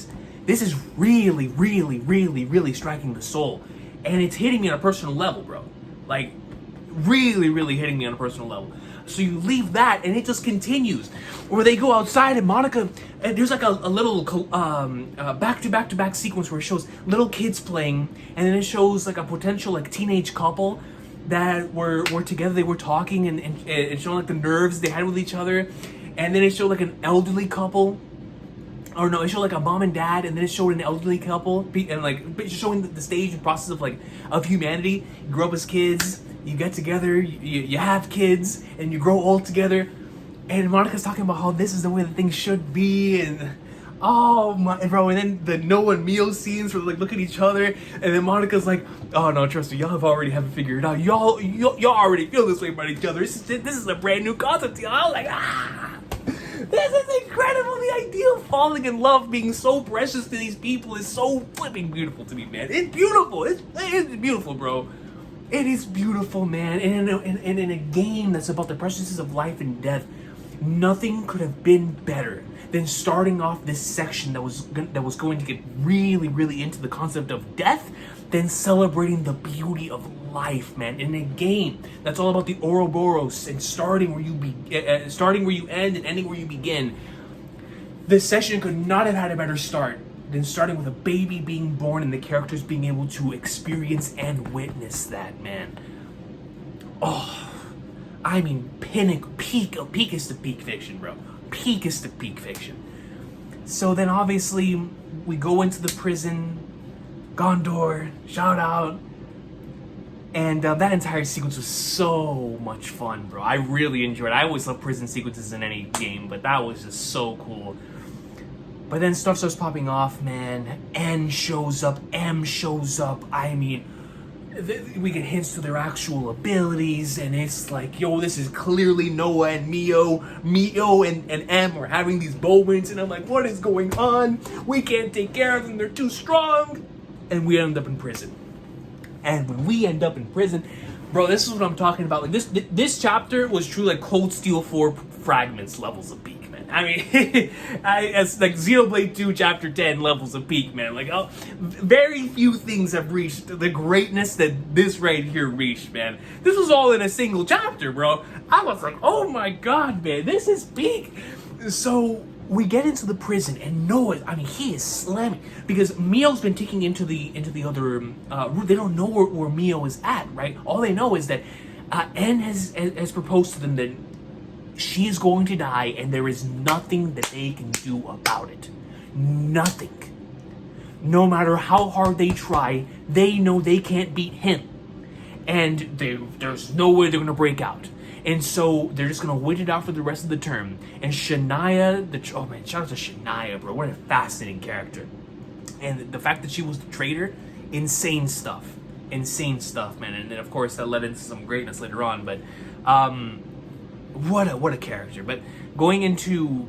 is really, really, really, really striking the soul. And it's hitting me on a personal level, bro. Like, really, really hitting me on a personal level. So you leave that, and it just continues. Where they go outside, and Monica, and there's like a little back-to-back sequence where it shows little kids playing, and then it shows like a potential like teenage couple that were together. They were talking and showing like the nerves they had with each other. And then it showed like an elderly couple, or no, it showed like a mom and dad, and then it showed an elderly couple, and like showing the stage and process of humanity. You grow up as kids, you get together, you have kids, and you grow old together. And Monica's talking about how this is the way that things should be, and oh my, bro. And then the Noah and Mio scenes where they like look at each other, and then Monica's like, oh no, trust me, y'all already have it figured out. Y'all already feel this way about each other. This is a brand new concept. Y'all. I was like, this is incredible. The idea of falling in love, being so precious to these people, is so flipping beautiful to me, man. It's beautiful. It's beautiful, bro. It is beautiful, man. And in a game that's about the preciousness of life and death, nothing could have been better than starting off this section that was going to get really, really into the concept of death, then celebrating the beauty of life, man. In a game that's all about the Ouroboros and starting where you end and ending where you begin. This session could not have had a better start than starting with a baby being born and the characters being able to experience and witness that, man. Oh, I mean, peak is the peak fiction, bro. Peak is the peak fiction. So then obviously we go into the prison, Gondor, shout out. And that entire sequence was so much fun, bro. I really enjoyed it. I always love prison sequences in any game, but that was just so cool. But then stuff starts popping off, man. N shows up, M shows up. I mean, we get hints to their actual abilities, and it's like, yo, this is clearly Noah and Mio and M are having these moments, and I'm like, what is going on? We can't take care of them, they're too strong. And we end up in prison. And when we end up in prison, bro, this is what I'm talking about. Like, this chapter was true, like Cold Steel 4 fragments levels of peak, man. I mean, it's like Xenoblade 2 chapter 10 levels of peak, man. Like, very few things have reached the greatness that this right here reached, man. This was all in a single chapter, bro. I was like, oh my god, man, this is peak. So we get into the prison, and Noah, I mean, he is slamming because Mio's been taken into the other room. They don't know where Mio is at, right? All they know is that N has proposed to them that she is going to die, and there is nothing that they can do about it. Nothing. No matter how hard they try, they know they can't beat him, and there's no way they're gonna break out. And so they're just gonna wait it out for the rest of the term. And Shania, oh man, shout out to Shania, bro. What a fascinating character. And the fact that she was the traitor, insane stuff, man. And then of course that led into some greatness later on. But what a character. But going into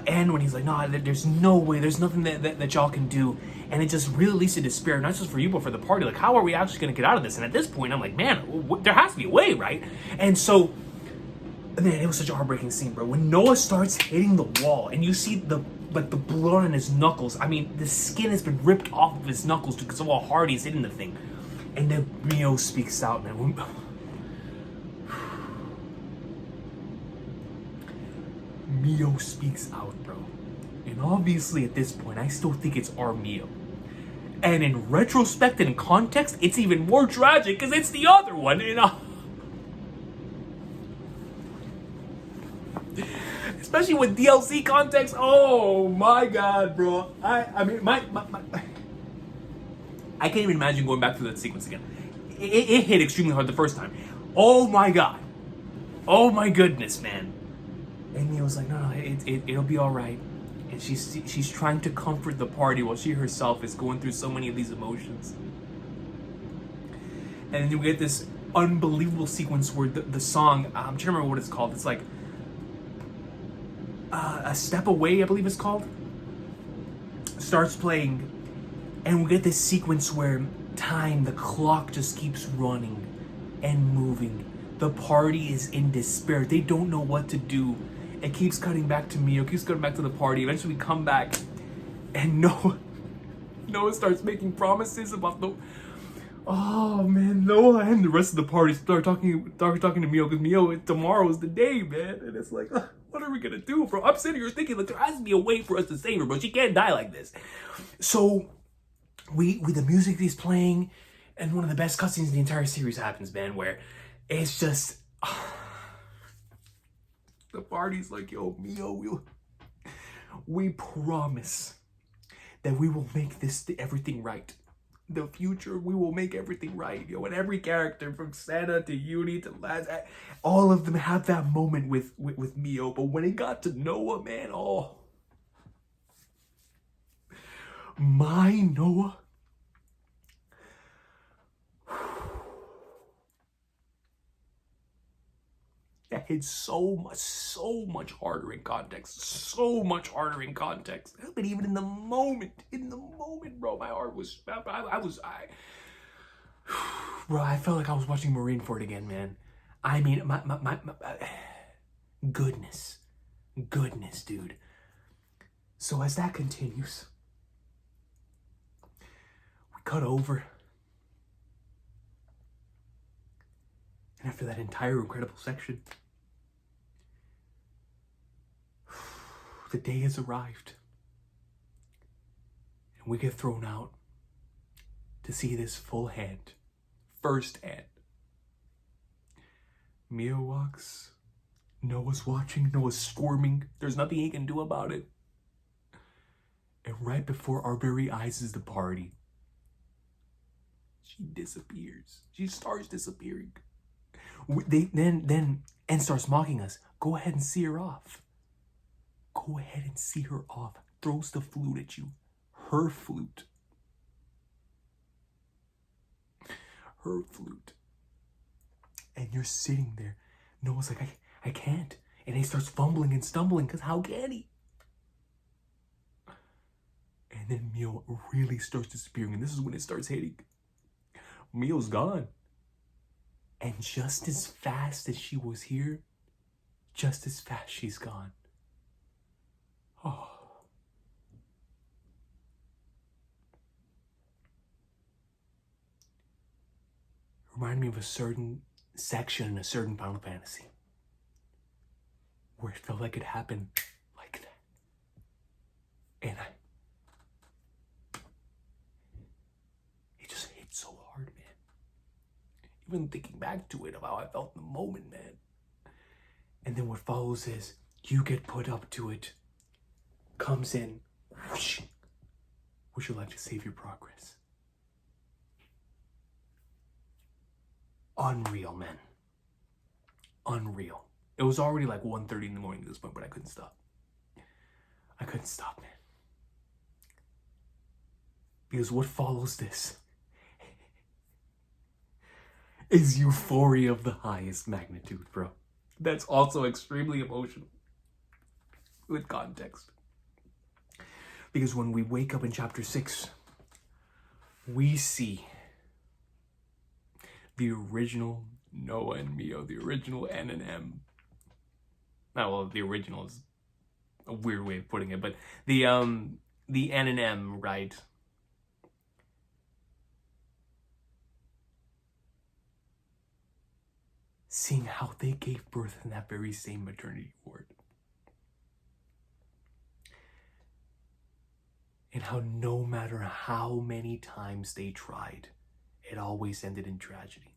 N when he's like, no, there's no way, there's nothing that y'all can do. And it just really leads to despair, not just for you, but for the party. Like, how are we actually going to get out of this? And at this point, I'm like, man, there has to be a way, right? And so, man, it was such a heartbreaking scene, bro. When Noah starts hitting the wall, and you see the blood on his knuckles. I mean, the skin has been ripped off of his knuckles because of how hard he's hitting the thing. And then Mio speaks out, man. Mio speaks out, bro. And obviously, at this point, I still think it's our Mio. And in retrospect and context, it's even more tragic because it's the other one. Especially with DLC context. Oh my god, bro. I mean, I can't even imagine going back through that sequence again. It hit extremely hard the first time. Oh my god. Oh my goodness, man. And Mia was like, no, it'll be all right. And she's trying to comfort the party while she herself is going through so many of these emotions. And then you get this unbelievable sequence where the song, I'm trying to remember what it's called. It's like A Step Away, I believe it's called, starts playing. And we get this sequence where the clock just keeps running and moving. The party is in despair. They don't know what to do. It keeps cutting back to Mio, keeps cutting back to the party. Eventually we come back and Noah starts making promises about Noah and the rest of the party start talking to Mio because Mio, tomorrow's the day, man. And it's like, what are we gonna do, bro? I'm sitting here thinking like there has to be a way for us to save her, bro. She can't die like this. So the music is playing, and one of the best cutscenes in the entire series happens, man, where it's just the party's like, yo, Mio, we promise that we will make everything right. The future, we will make everything right, yo. And every character from Santa to Yuri to Laz, all of them have that moment with Mio. But when it got to Noah, man, my Noah. That hits so much harder in context. So much harder in context. But even in the moment, bro, my heart was, bro, I felt like I was watching Marineford again, man. I mean, my goodness, dude. So as that continues, we cut over. And after that entire incredible section, the day has arrived. And we get thrown out to see this full hand, first hand. Mio walks. Noah's watching. Noah's squirming. There's nothing he can do about it. And right before our very eyes is the party. She disappears. She starts disappearing. Then N starts mocking us. Go ahead and see her off. Go ahead and see her off. Throws the flute at you. Her flute. Her flute. And you're sitting there. Noah's like, I can't. And he starts fumbling and stumbling because how can he? And then Mio really starts disappearing. And this is when it starts hitting. Mio's gone. And just as fast as she was here, just as fast she's gone. Oh. Reminded me of a certain section in a certain Final Fantasy where it felt like it happened like that. And it just hit so hard, man. Even thinking back to it, of how I felt in the moment, man. And then what follows is, you get put up to it, comes in, whoosh, would you like to save your progress? Unreal, man. Unreal. It was already like 1:30 in the morning at this point, but I couldn't stop. I couldn't stop, man. Because what follows this is euphoria of the highest magnitude, bro. That's also extremely emotional with context. Because when we wake up in chapter 6, we see the original Noah and Mio, the original N and M. Not well, the original is a weird way of putting it, but the N and M, right? Seeing how they gave birth in that very same maternity ward. And how no matter how many times they tried, it always ended in tragedy.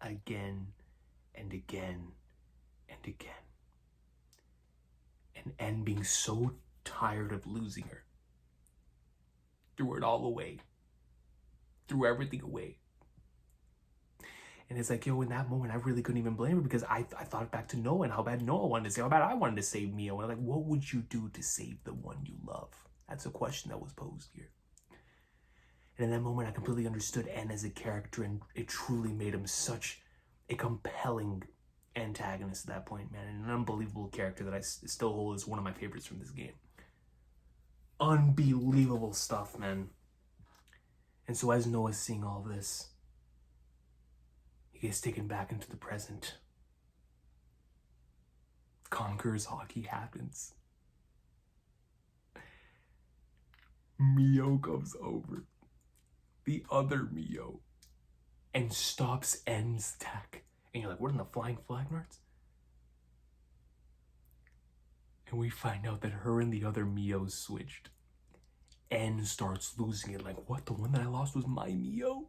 Again and again and again. And N being so tired of losing her, threw it all away. Threw everything away. And it's like, yo, in that moment, I really couldn't even blame her, because I thought back to Noah and how bad Noah wanted to save, how bad I wanted to save Mio. And like, what would you do to save the one you love? That's a question that was posed here. And in that moment, I completely understood N as a character, and it truly made him such a compelling antagonist at that point, man. And an unbelievable character that I still hold as one of my favorites from this game. Unbelievable stuff, man. And so as Noah's seeing all this, he gets taken back into the present. Conqueror's hockey happens. Mio comes over, the other Mio, and stops N's attack. And you're like, what in the flying flag nards? And we find out that her and the other Mio switched. N starts losing it, like, what, the one that I lost was my Mio?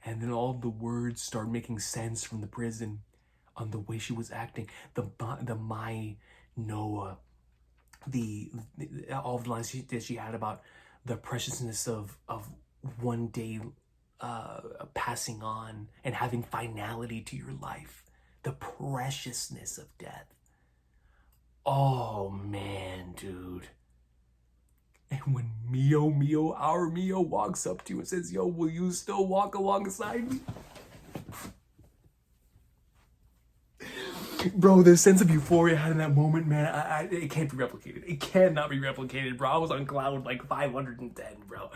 And then all the words start making sense from the prison on the way she was acting. The my Noah, all the lines that she had about the preciousness of one day passing on and having finality to your life, the preciousness of death. Oh man, dude. And when Mio, our Mio, walks up to you and says, yo, will you still walk alongside me? Bro, the sense of euphoria I had in that moment, man, it can't be replicated. It cannot be replicated, bro. I was on cloud like 510, bro.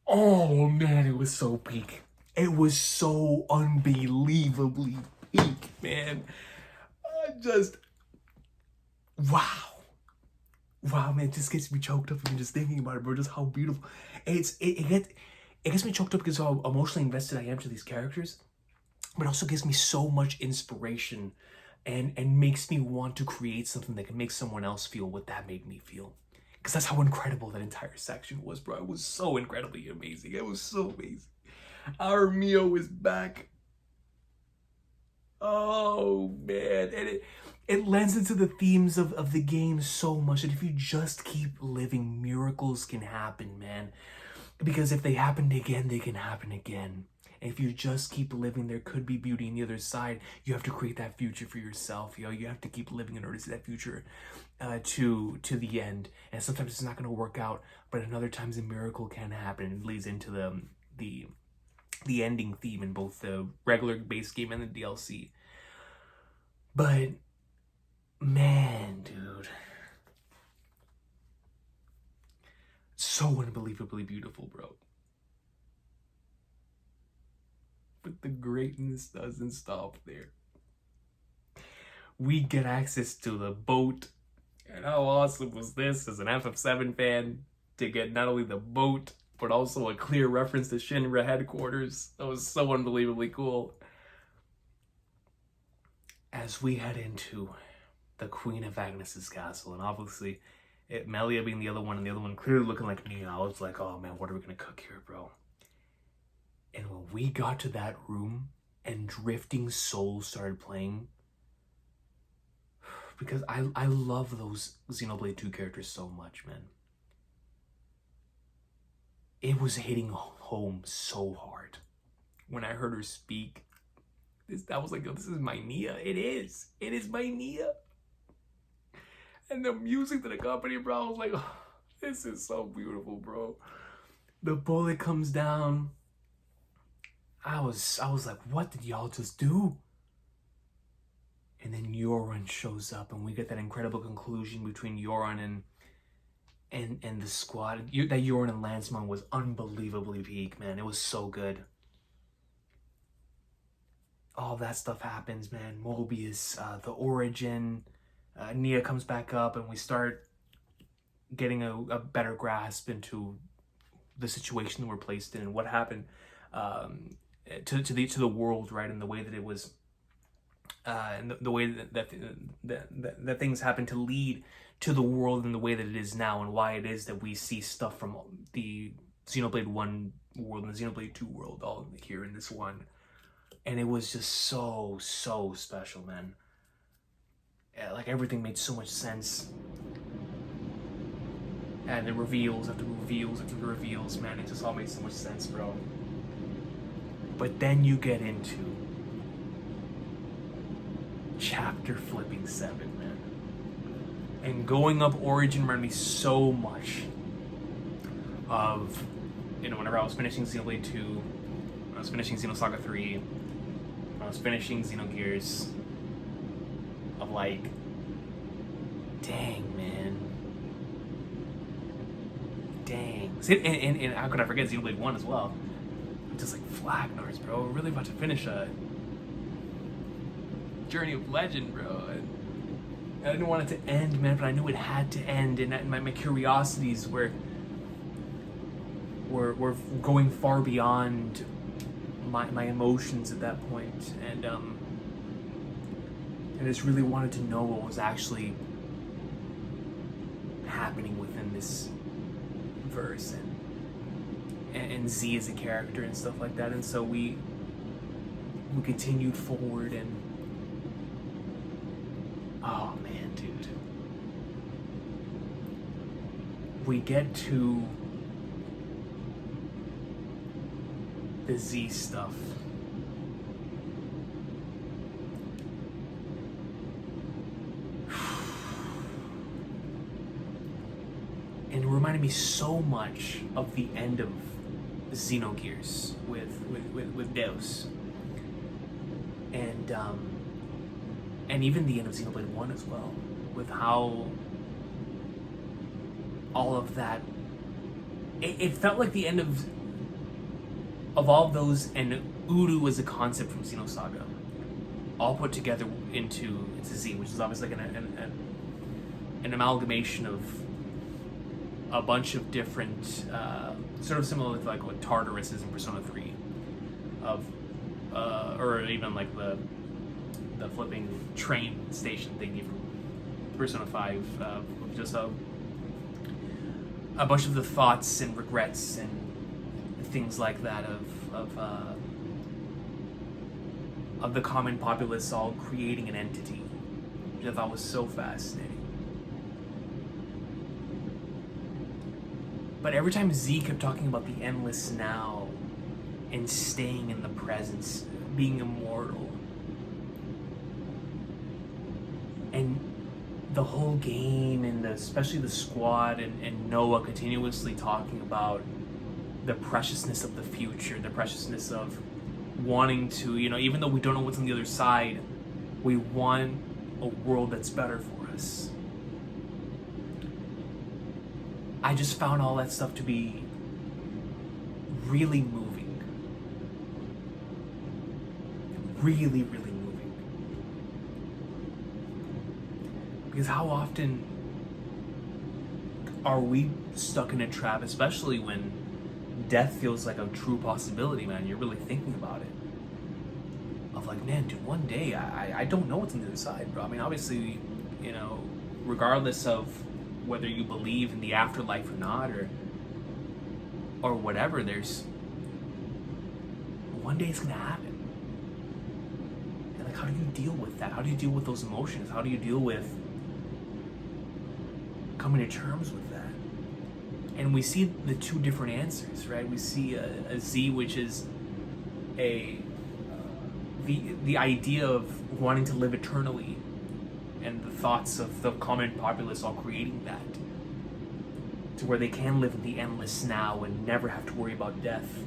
Oh, man, it was so peak. It was so unbelievably peak, man. Wow. Wow, man, it just gets me choked up even just thinking about it, bro. Just how beautiful. It gets me choked up because how emotionally invested I am to these characters. But it also gives me so much inspiration and makes me want to create something that can make someone else feel what that made me feel. Because that's how incredible that entire section was, bro. It was so incredibly amazing. It was so amazing. Our Mio is back. Oh, man. And it lends into the themes of the game so much that if you just keep living, miracles can happen, man. Because if they happened again, they can happen again. And if you just keep living, there could be beauty on the other side. You have to create that future for yourself, yo. You have to keep living in order to see that future to the end. And sometimes it's not going to work out, but in other times a miracle can happen. It leads into the ending theme in both the regular base game and the DLC. But man, dude, so unbelievably beautiful, bro. But the greatness doesn't stop there. We get access to the boat. And how awesome was this as an FF7 fan to get not only the boat, but also a clear reference to Shinra headquarters. That was so unbelievably cool. As we head into the Queen of Agnes's castle, and obviously Melia being the other one, and the other one clearly looking like me, I was like, oh man, what are we gonna cook here, bro? And when we got to that room and Drifting Souls started playing, because I love those Xenoblade 2 characters so much, man. It was hitting home so hard. When I heard her speak, I was like, yo, this is my Nia. It is my Nia. And the music that accompanied, bro, I was like, oh, this is so beautiful, bro. The bullet comes down. I was like, what did y'all just do? And then Yoran shows up, and we get that incredible conclusion between Yoran and the squad. That Yoran and Lansman was unbelievably peak, man. It was so good. All that stuff happens, man. Mobius, the origin, Nia comes back up, and we start getting a better grasp into the situation that we're placed in and what happened to the world, right, and the way that it was and the way that things happen to lead to the world in the way that it is now, and why it is that we see stuff from the Xenoblade 1 world and the Xenoblade 2 world all here in this one. And it was just so special, man. Yeah, like everything made so much sense. And the reveals after reveals after reveals, man, it just all made so much sense, bro. But then you get into chapter flipping 7, man. And going up Origin reminded me so much of, whenever I was finishing Xenoblade 2, when I was finishing Xenosaga 3, when I was finishing Xenogears, of like, dang, man. Dang. And how could I forget Xenoblade 1 as well? Just like Flagnars, bro. We're really about to finish a Journey of Legend, bro. I didn't want it to end, man, but I knew it had to end, and my curiosities were going far beyond my emotions at that point, and I just really wanted to know what was actually happening within this verse, and Z as a character and stuff like that. And so we continued forward, and oh man, dude, we get to the Z stuff. And it reminded me so much of the end of Xenogears with Deus. And even the end of Xenoblade 1 as well, with how all of that, it felt like the end of all of those, and Uru as a concept from Xenosaga, all put together into Z, which is obviously like an amalgamation of a bunch of different, sort of similar to like what Tartarus is in Persona 3, or even like the flipping train station thingy from Persona 5, just a bunch of the thoughts and regrets and things like that of the common populace all creating an entity, which I thought was so fascinating. But every time Z kept talking about the endless now and staying in the presence, being immortal, and the whole game, and especially the squad and Noah continuously talking about the preciousness of the future, the preciousness of wanting to, even though we don't know what's on the other side, we want a world that's better for us. I just found all that stuff to be really moving. Really, really moving. Because how often are we stuck in a trap, especially when death feels like a true possibility, man? You're really thinking about it. Of like, man, dude, one day, I don't know what's on the other side, bro. I mean, obviously, regardless of whether you believe in the afterlife or not, or whatever, there's one day it's gonna happen. And like, how do you deal with that? How do you deal with those emotions? How do you deal with coming to terms with that? And we see the two different answers, right? We see a Z, which is the idea of wanting to live eternally, and the thoughts of the common populace all creating that, to where they can live in the endless now and never have to worry about death.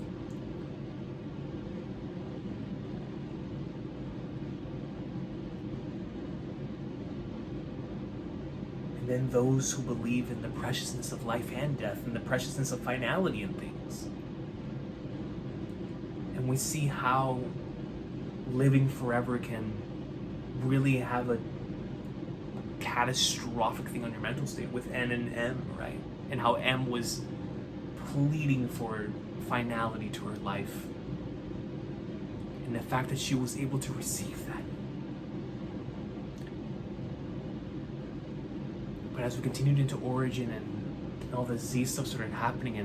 And then those who believe in the preciousness of life and death, and the preciousness of finality in things. And we see how living forever can really have a catastrophic thing on your mental state with N and M, right? And how M was pleading for finality to her life. And the fact that she was able to receive that. But as we continued into Origin and all the Z stuff started happening,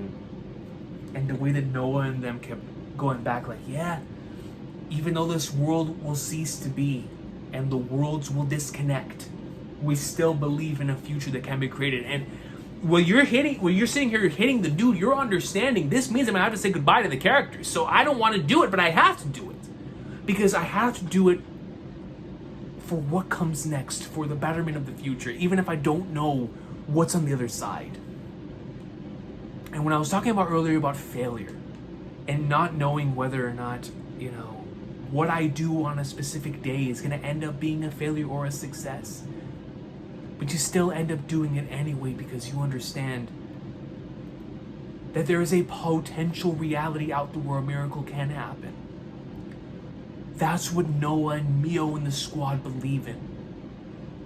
and the way that Noah and them kept going back, like, yeah, even though this world will cease to be and the worlds will disconnect, we still believe in a future that can be created. And when you're sitting here hitting the dude, you're understanding this means I'm gonna have to say goodbye to the characters. So I don't want to do it, but I have to do it because I have to do it for what comes next, for the betterment of the future, even if I don't know what's on the other side. And when I was talking about earlier about failure and not knowing whether or not, you know, what I do on a specific day is going to end up being a failure or a success, but you still end up doing it anyway because you understand that there is a potential reality out there where a miracle can happen. That's what Noah and Mio and the squad believe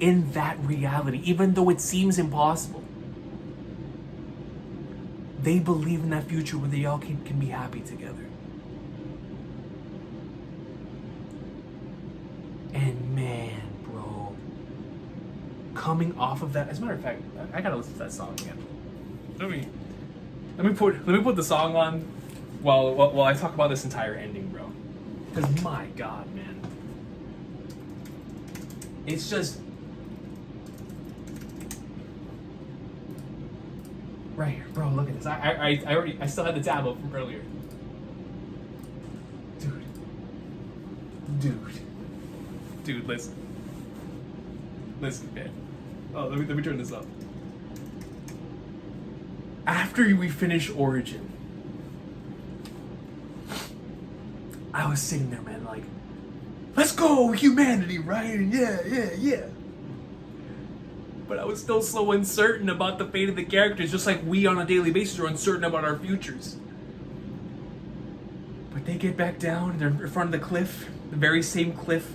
in that reality, even though it seems impossible. They believe in that future where they all can be happy together. And man, bro, coming off of that, as a matter of fact, I gotta listen to that song again. Let me put the song on while I talk about this entire ending, bro. Because my God, man, it's just right here, bro. Look at this. I still had the tab up from earlier, dude. Listen, man. Oh, let me turn this up. After we finish Origin, I was sitting there, man, like, let's go, humanity, right? And yeah. But I was still so uncertain about the fate of the characters, just like we on a daily basis are uncertain about our futures. But they get back down, they're in front of the cliff, the very same cliff,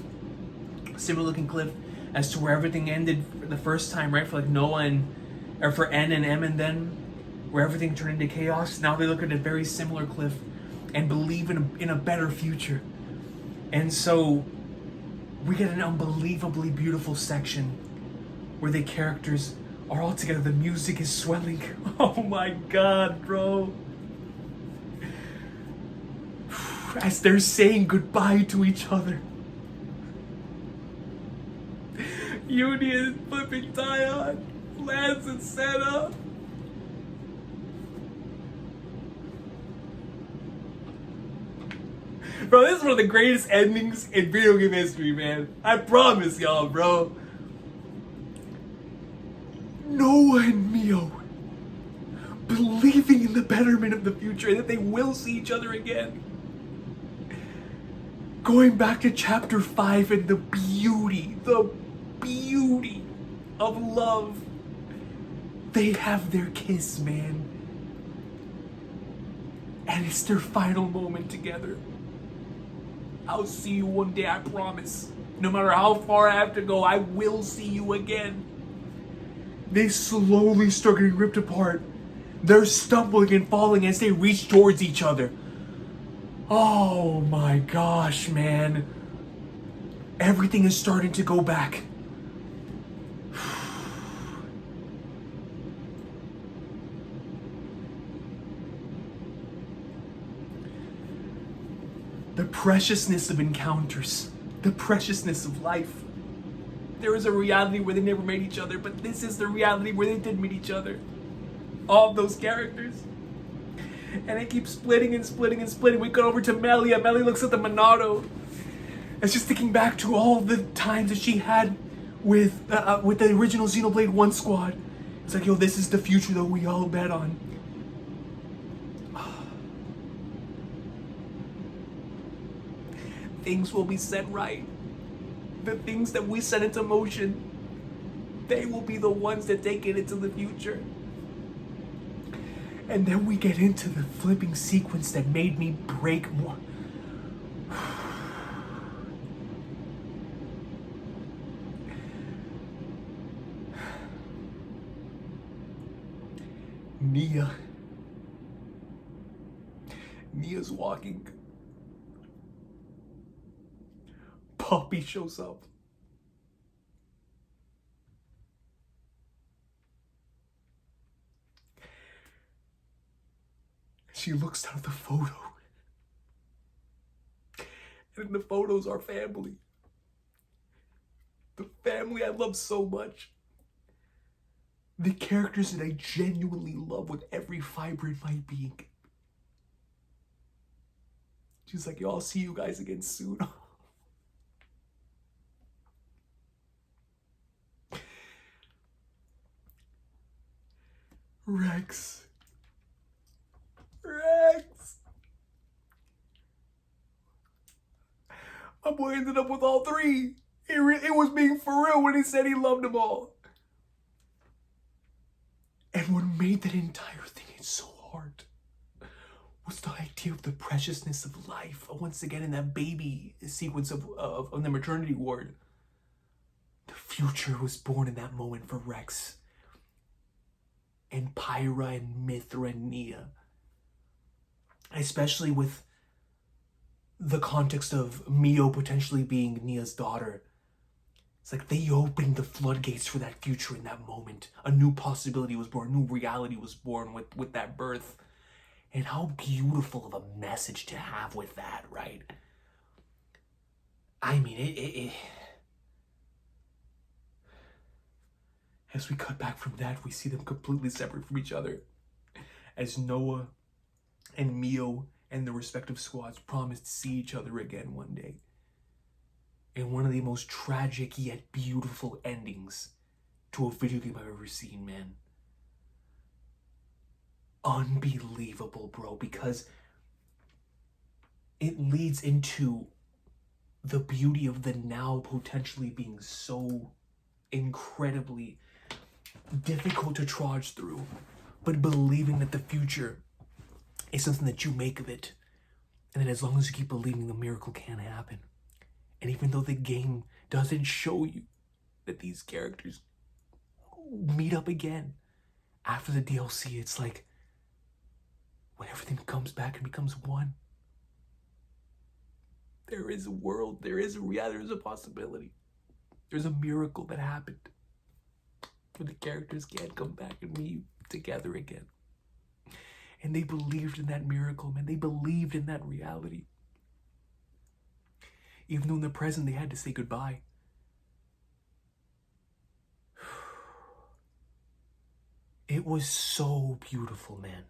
similar looking cliff as to where everything ended the first time, right? For like Noah or for N and M, and then where everything turned into chaos. Now they look at a very similar cliff and believe in a better future. And so we get an unbelievably beautiful section where the characters are all together. The music is swelling. Oh my God, bro. As they're saying goodbye to each other. Union flipping Tyon, Lance and Senna. Bro, this is one of the greatest endings in video game history, man. I promise y'all, bro. Noah and Mio believing in the betterment of the future and that they will see each other again. Going back to chapter 5 and the beauty of love. They have their kiss, man. And it's their final moment together. I'll see you one day, I promise. No matter how far I have to go, I will see you again. They slowly start getting ripped apart. They're stumbling and falling as they reach towards each other. Oh my gosh, man. Everything is starting to go back. The preciousness of encounters, the preciousness of life. There is a reality where they never made each other, but this is the reality where they did meet each other. All of those characters. And it keeps splitting and splitting and splitting. We go over to Melia. Melia looks at the Monado. And she's thinking back to all the times that she had with the original Xenoblade 1 squad. It's like, yo, this is the future that we all bet on. Things will be set right. The things that we set into motion, they will be the ones that take it into the future. And then we get into the flipping sequence that made me break more. Nia's walking. Poppy shows up. she looks down at the photo. And in the photos, our family. The family I love so much. The characters that I genuinely love with every fiber in my being. She's like, yo, I'll see you guys again soon. Rex. My boy ended up with all three. It was being for real when he said he loved them all. And what made that entire thing so hard was the idea of the preciousness of life. Once again, in that baby sequence of the maternity ward, the future was born in that moment for Rex and Pyra and Mithra and Nia. Especially with the context of Mio potentially being Nia's daughter. It's like they opened the floodgates for that future in that moment. A new possibility was born, a new reality was born with that birth. And how beautiful of a message to have with that, right? I mean, as we cut back from that, we see them completely separate from each other. As Noah and Mio and the respective squads promised to see each other again one day. And one of the most tragic yet beautiful endings to a video game I've ever seen, man. Unbelievable, bro, because it leads into the beauty of the now potentially being so incredibly difficult to trudge through, but believing that the future is something that you make of it, and that as long as you keep believing, the miracle can happen. And even though the game doesn't show you that these characters meet up again after the DLC, it's like when everything comes back and becomes one, there is a world, there is a reality, there's a possibility. There's a miracle that happened where the characters can come back and meet together again. And they believed in that miracle, man. They believed in that reality. Even though in the present they had to say goodbye. It was so beautiful, man.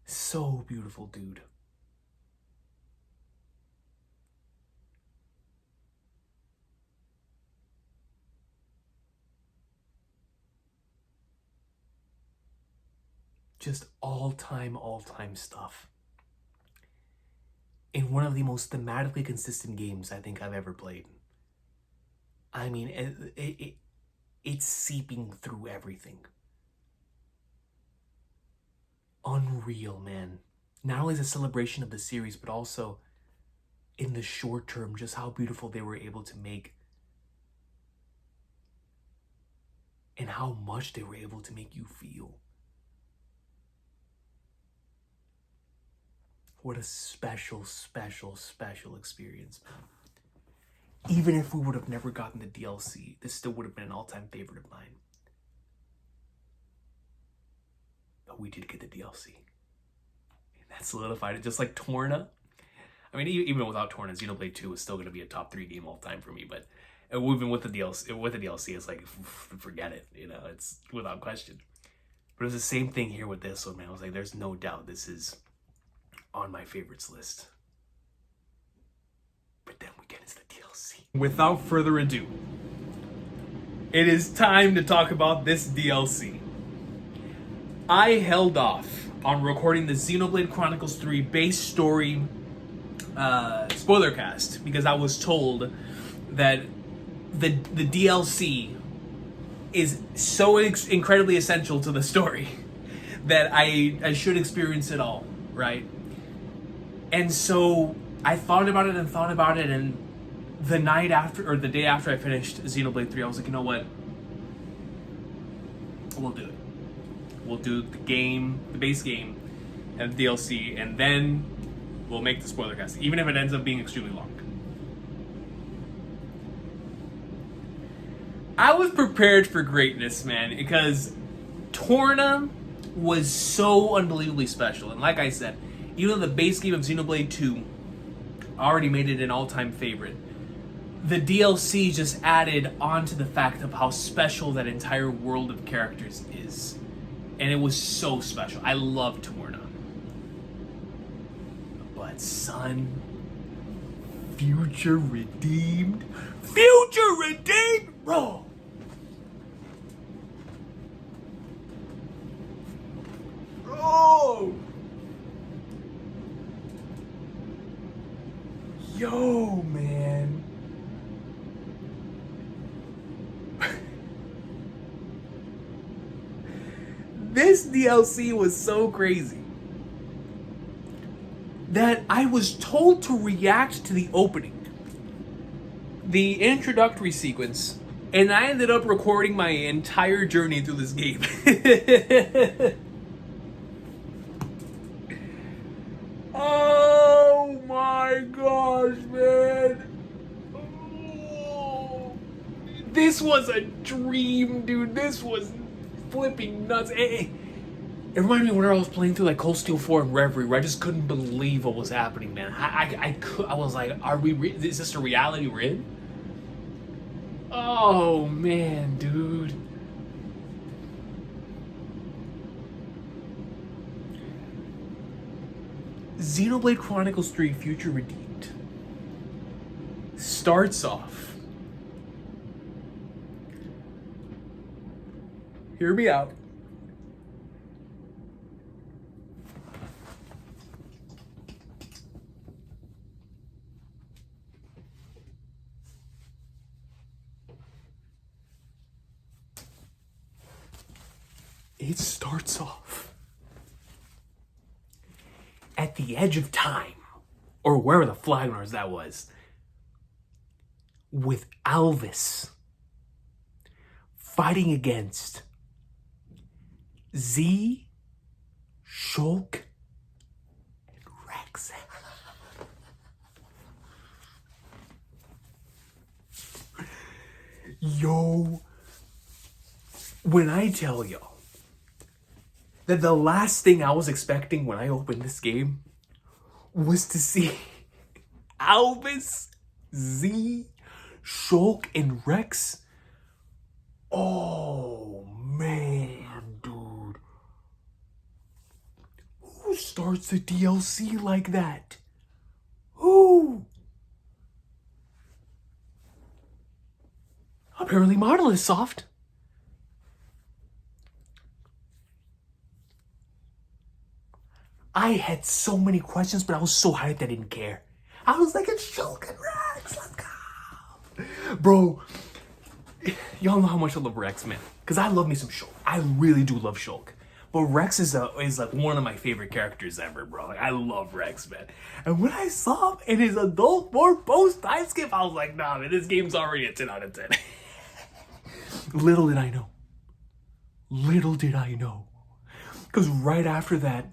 So beautiful, dude. Just all-time stuff. In one of the most thematically consistent games I think I've ever played. I mean, it's seeping through everything. Unreal, man. Not only as a celebration of the series, but also in the short term, just how beautiful they were able to make. And how much they were able to make you feel. What a special experience. Even if we would have never gotten the DLC, this still would have been an all-time favorite of mine. But we did get the DLC. And that solidified it, just like Torna. I mean, even without Torna, Xenoblade 2 is still going to be a top 3 game all time for me. But even with the DLC, it's like, forget it. You know, it's without question. But it was the same thing here with this one, man. I was like, there's no doubt this is on my favorites list. But then we get into the DLC. Without further ado, it is time to talk about this DLC. I held off on recording the Xenoblade Chronicles 3 base story Spoilercast because I was told that the DLC is so incredibly essential to the story that I should experience it all, right? And so I thought about it, and the night after, or the day after I finished Xenoblade 3, I was like, you know what? We'll do it. We'll do the game, the base game, and the DLC, and then we'll make the spoiler cast, even if it ends up being extremely long. I was prepared for greatness, man, because Torna was so unbelievably special. And like I said, even though the base game of Xenoblade 2 already made it an all-time favorite, the DLC just added on to the fact of how special that entire world of characters is. And it was so special. I love Torna. But son, Future Redeemed? Future Redeemed? Bro! Bro! Yo, man. This DLC was so crazy that I was told to react to the opening, the introductory sequence, and I ended up recording my entire journey through this game. Oh my gosh, man. Oh. This was a dream, dude. This was flipping nuts. It reminded me when I was playing through like Cold Steel 4 and Reverie, where I just couldn't believe what was happening, man. I was like, is this a reality we're in? Oh man, dude. Xenoblade Chronicles 3 Future Redeemed starts off. Hear me out. It starts off at the edge of time, or wherever the flag runners that was, with Alvis fighting against Z, Shulk, and Rex. Yo, when I tell y'all that the last thing I was expecting when I opened this game was to see Alvis, Z, Shulk, and Rex. Oh, man, dude. Who starts a DLC like that? Who? Apparently Monolith Soft. I had so many questions, but I was so hyped I didn't care. I was like, it's Shulk and Rex, let's go. Bro, y'all know how much I love Rex, man. Because I love me some Shulk. I really do love Shulk. But Rex is like one of my favorite characters ever, bro. Like, I love Rex, man. And when I saw him in his adult form post time skip, I was like, nah, man, this game's already a 10 out of 10. Little did I know. Little did I know. Because right after that,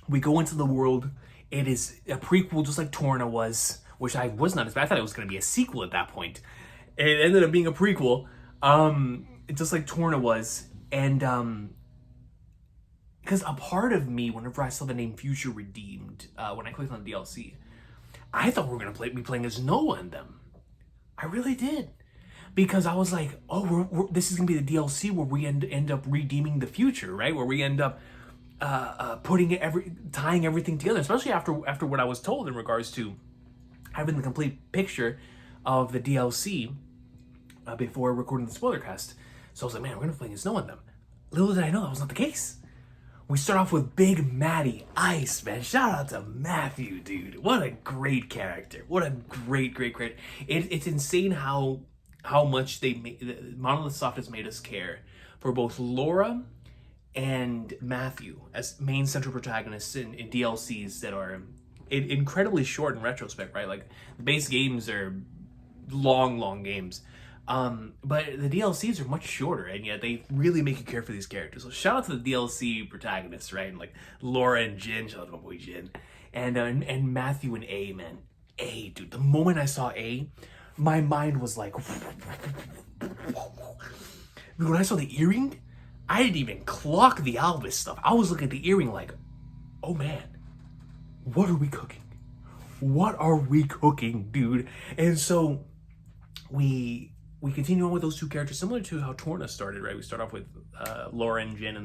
we go into the world. It is a prequel, just like Torna was, which I was not expecting. I thought it was going to be a sequel at that point. It ended up being a prequel, just like Torna was. And because a part of me, whenever I saw the name Future Redeemed, when I clicked on the DLC, I thought we were going to be playing as Noah and them. I really did. Because I was like, oh, this is going to be the DLC where we end up redeeming the future, right? Where we end up tying everything together, especially after what I was told in regards to having the complete picture of the DLC before recording the Spoilercast. So I was like, man, we're gonna play as Snow and them. Little did I know that was not the case. We start off with Big Matty Ice, man. Shout out to Matthew, dude. What a great character. What a great character. It's insane how much Monolith Soft has made us care for both Laura and Matthew as main central protagonists in DLCs that are incredibly short in retrospect, right? Like, the base games are long games. But the DLCs are much shorter, and yet they really make you care for these characters. So shout out to the DLC protagonists, right? And like Laura and Jin, shout out to my boy Jin. And Matthew and A, man. A, dude, the moment I saw A, my mind was like... When I saw the earring, I didn't even clock the Albus stuff. I was looking at the earring like, oh man, what are we cooking? What are we cooking, dude? And so we continue on with those two characters, similar to how Torna started, right? We start off with Laura and Jin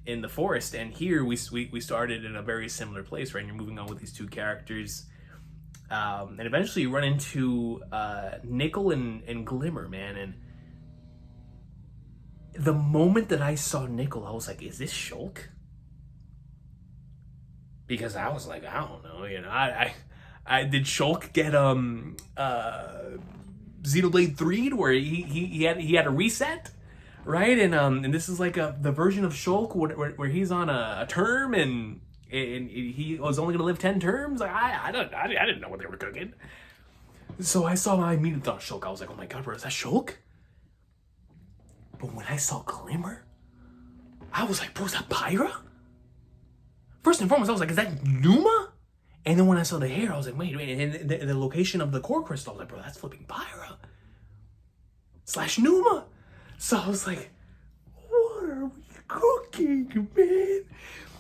in the forest, and here we started in a very similar place, right? And you're moving on with these two characters, and eventually you run into Nickel and Glimmer, man. And the moment that I saw Nickel, I was like, is this Shulk? Because I was like, I don't know, you know, I did Shulk get Xenoblade 3 where he had a reset, right? And this is like the version of Shulk where he's on a term and he was only gonna live 10 terms. Like I didn't know what they were cooking. So I immediately thought Shulk. I was like, oh my god, bro, is that Shulk? But when I saw Glimmer, I was like, bro, is that Pyra? First and foremost, I was like, is that Numa? And then when I saw the hair, I was like, wait, and the location of the core crystal, I was like, bro, that's flipping Pyra / Numa. So I was like, what are we cooking, man?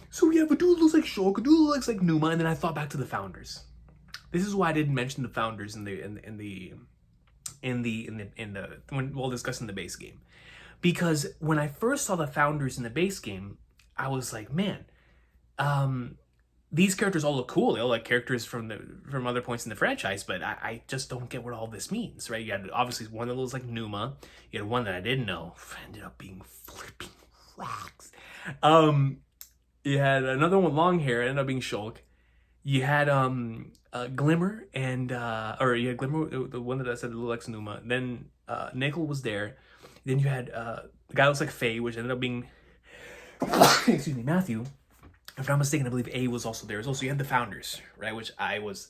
So we have a dude who looks like Shulk, a dude who looks like Numa, and then I thought back to the founders. This is why I didn't mention the founders when while discussing the base game, because when I first saw the founders in the base game, I was like, man, these characters all look cool. They all like characters from other points in the franchise, but I just don't get what all this means, right? You had obviously one that looks like Numa. You had one that I didn't know, ended up being flipping Flax. You had another one with long hair, ended up being Shulk. You had Glimmer and or you had Glimmer, the one that I said looked like Numa. Then Nickel was there. Then you had the guy that looks like Faye, which ended up being excuse me, Matthew. If I'm not mistaken, I believe A was also there. Also, you had the founders, right? Which I was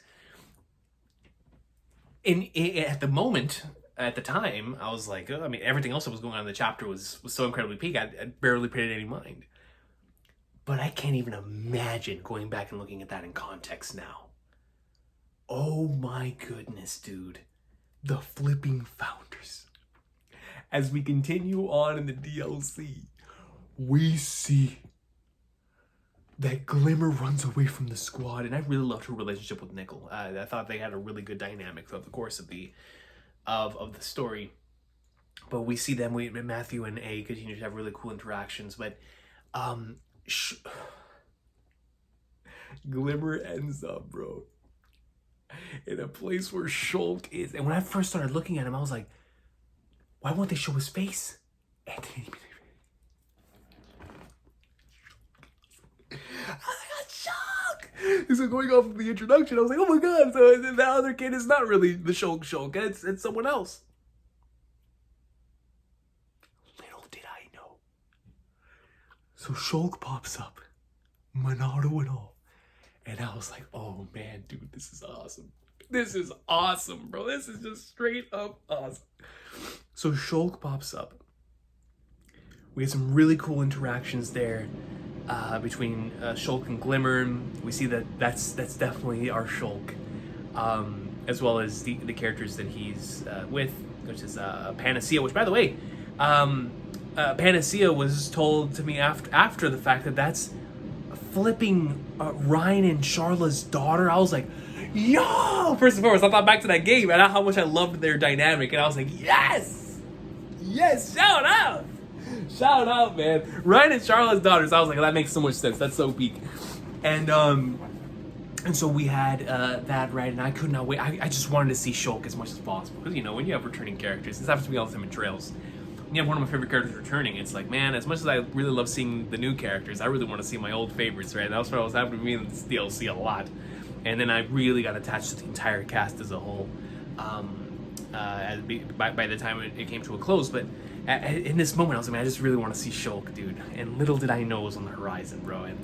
at the moment, at the time, I was like, I mean, everything else that was going on in the chapter was so incredibly peak. I barely paid it any mind. But I can't even imagine going back and looking at that in context now. Oh my goodness, dude. The flipping founders. As we continue on in the DLC, we see that Glimmer runs away from the squad, and I really loved her relationship with Nickel. I thought they had a really good dynamic throughout the course of the story. But we see them, Matthew and A continue to have really cool interactions. But Glimmer ends up, bro, in a place where Shulk is. And when I first started looking at him, I was like, why won't they show his face? And I got shocked. So going off of the introduction, I was like, oh my god, so that other kid is not really the Shulk, it's someone else. Little did I know. So Shulk pops up, Monado and all. And I was like, oh man, dude, this is awesome. This is awesome, bro. This is just straight up awesome. So Shulk pops up. We had some really cool interactions there. Between Shulk and Glimmer. We see that's definitely our Shulk, as well as the characters that he's with, which is Panacea, which, by the way, Panacea was told to me after the fact that that's flipping Ryan and Charla's daughter. I was like, yo! First and foremost, I thought back to that game and how much I loved their dynamic, and I was like, yes! Yes, shout out! Shout out, man. Ryan and Charlotte's daughters. I was like, that makes so much sense. That's so peak. And so we had that, right? And I could not wait. I just wanted to see Shulk as much as possible. Because, you know, when you have returning characters, this happens to me all the time in Trails. When you have one of my favorite characters returning, it's like, man, as much as I really love seeing the new characters, I really want to see my old favorites, right? That was what was happening to me in this DLC a lot. And then I really got attached to the entire cast as a whole by the time it came to a close. But in this moment, I was like, man, I just really want to see Shulk, dude. And little did I know it was on the horizon, bro. And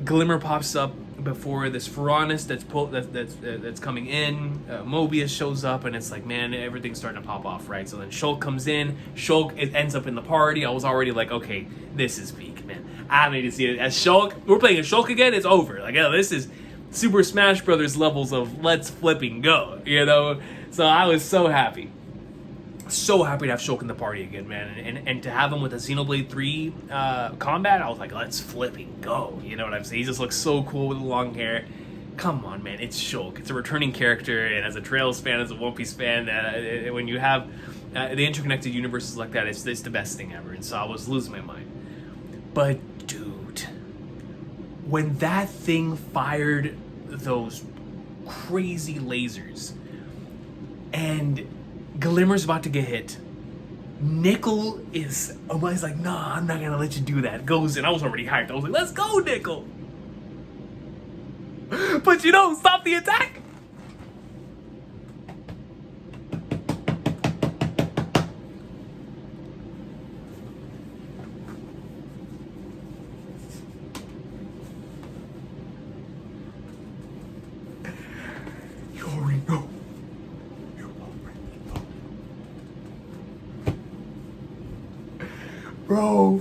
Glimmer pops up before this Ferronis that's coming in. Mobius shows up, and it's like, man, everything's starting to pop off, right? So then Shulk comes in. Shulk ends up in the party. I was already like, okay, this is peak, man. I need to see it as Shulk. We're playing as Shulk again. It's over. Like, oh, this is Super Smash Brothers levels of let's flipping go, you know? So I was so happy. so happy to have Shulk in the party again, man. And to have him with a Xenoblade 3 combat, I was like, let's flipping go. You know what I'm saying? He just looks so cool with the long hair. Come on, man. It's Shulk. It's a returning character. And as a Trails fan, as a One Piece fan, when you have the interconnected universes like that, it's the best thing ever. And so I was losing my mind. But, dude, when that thing fired those crazy lasers and Glimmer's about to get hit, Nickel is like, nah, I'm not gonna let you do that. Goes in. I was already hyped. I was like, let's go, Nickel. But you don't stop the attack. You already know. Bro,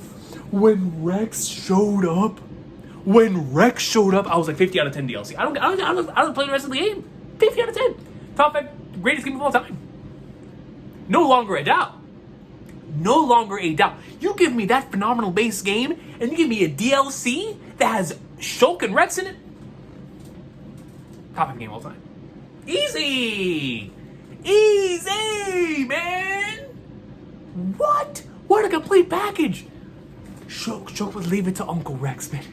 when Rex showed up, I was like 50 out of 10 DLC. I don't play the rest of the game. 50 out of 10. Top 5 greatest game of all time. No longer a doubt. You give me that phenomenal base game, and you give me a DLC that has Shulk and Rex in it. Top 5 game of all time. Easy, man. What a complete package. Shulk would leave it to Uncle Rex, man.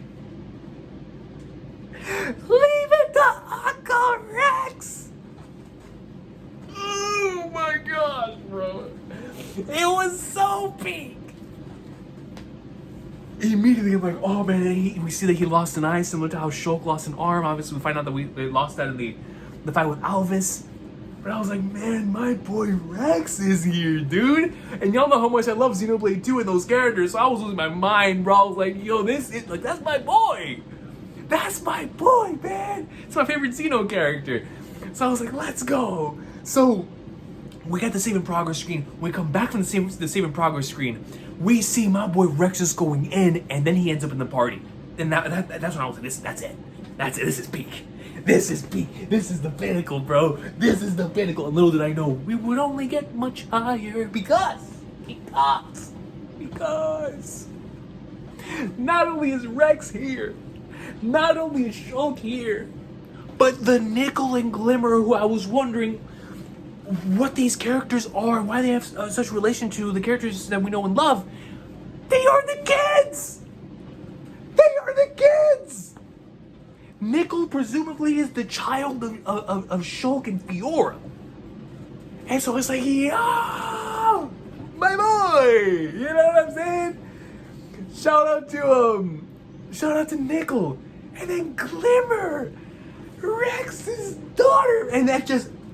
Leave it to Uncle Rex. Oh my gosh, bro. It was so peak. Immediately, I'm like, oh man, we see that he lost an eye, similar to how Shulk lost an arm. Obviously, we find out that they lost that in the fight with Alvis. But I was like, man, my boy Rex is here, dude. And y'all know how much I love Xenoblade 2 and those characters, so I was losing my mind, bro. I was like, yo, that's my boy. That's my boy, man. It's my favorite Xeno character. So I was like, let's go. So we got the save in progress screen. We come back from the save in progress screen. We see my boy Rex just going in, and then he ends up in the party. And that's when I was like, that's it. This is peak. This is peak. This is the pinnacle, bro. This is the pinnacle. And little did I know, we would only get much higher because not only is Rex here, not only is Shulk here, but the Nickel and Glimmer, who I was wondering what these characters are and why they have such relation to the characters that we know and love. They are the kids! Nickel presumably is the child of Shulk and Fiora. And so it's like, yo, my boy! You know what I'm saying? Shout out to Nickel. And then Glimmer, Rex's daughter. And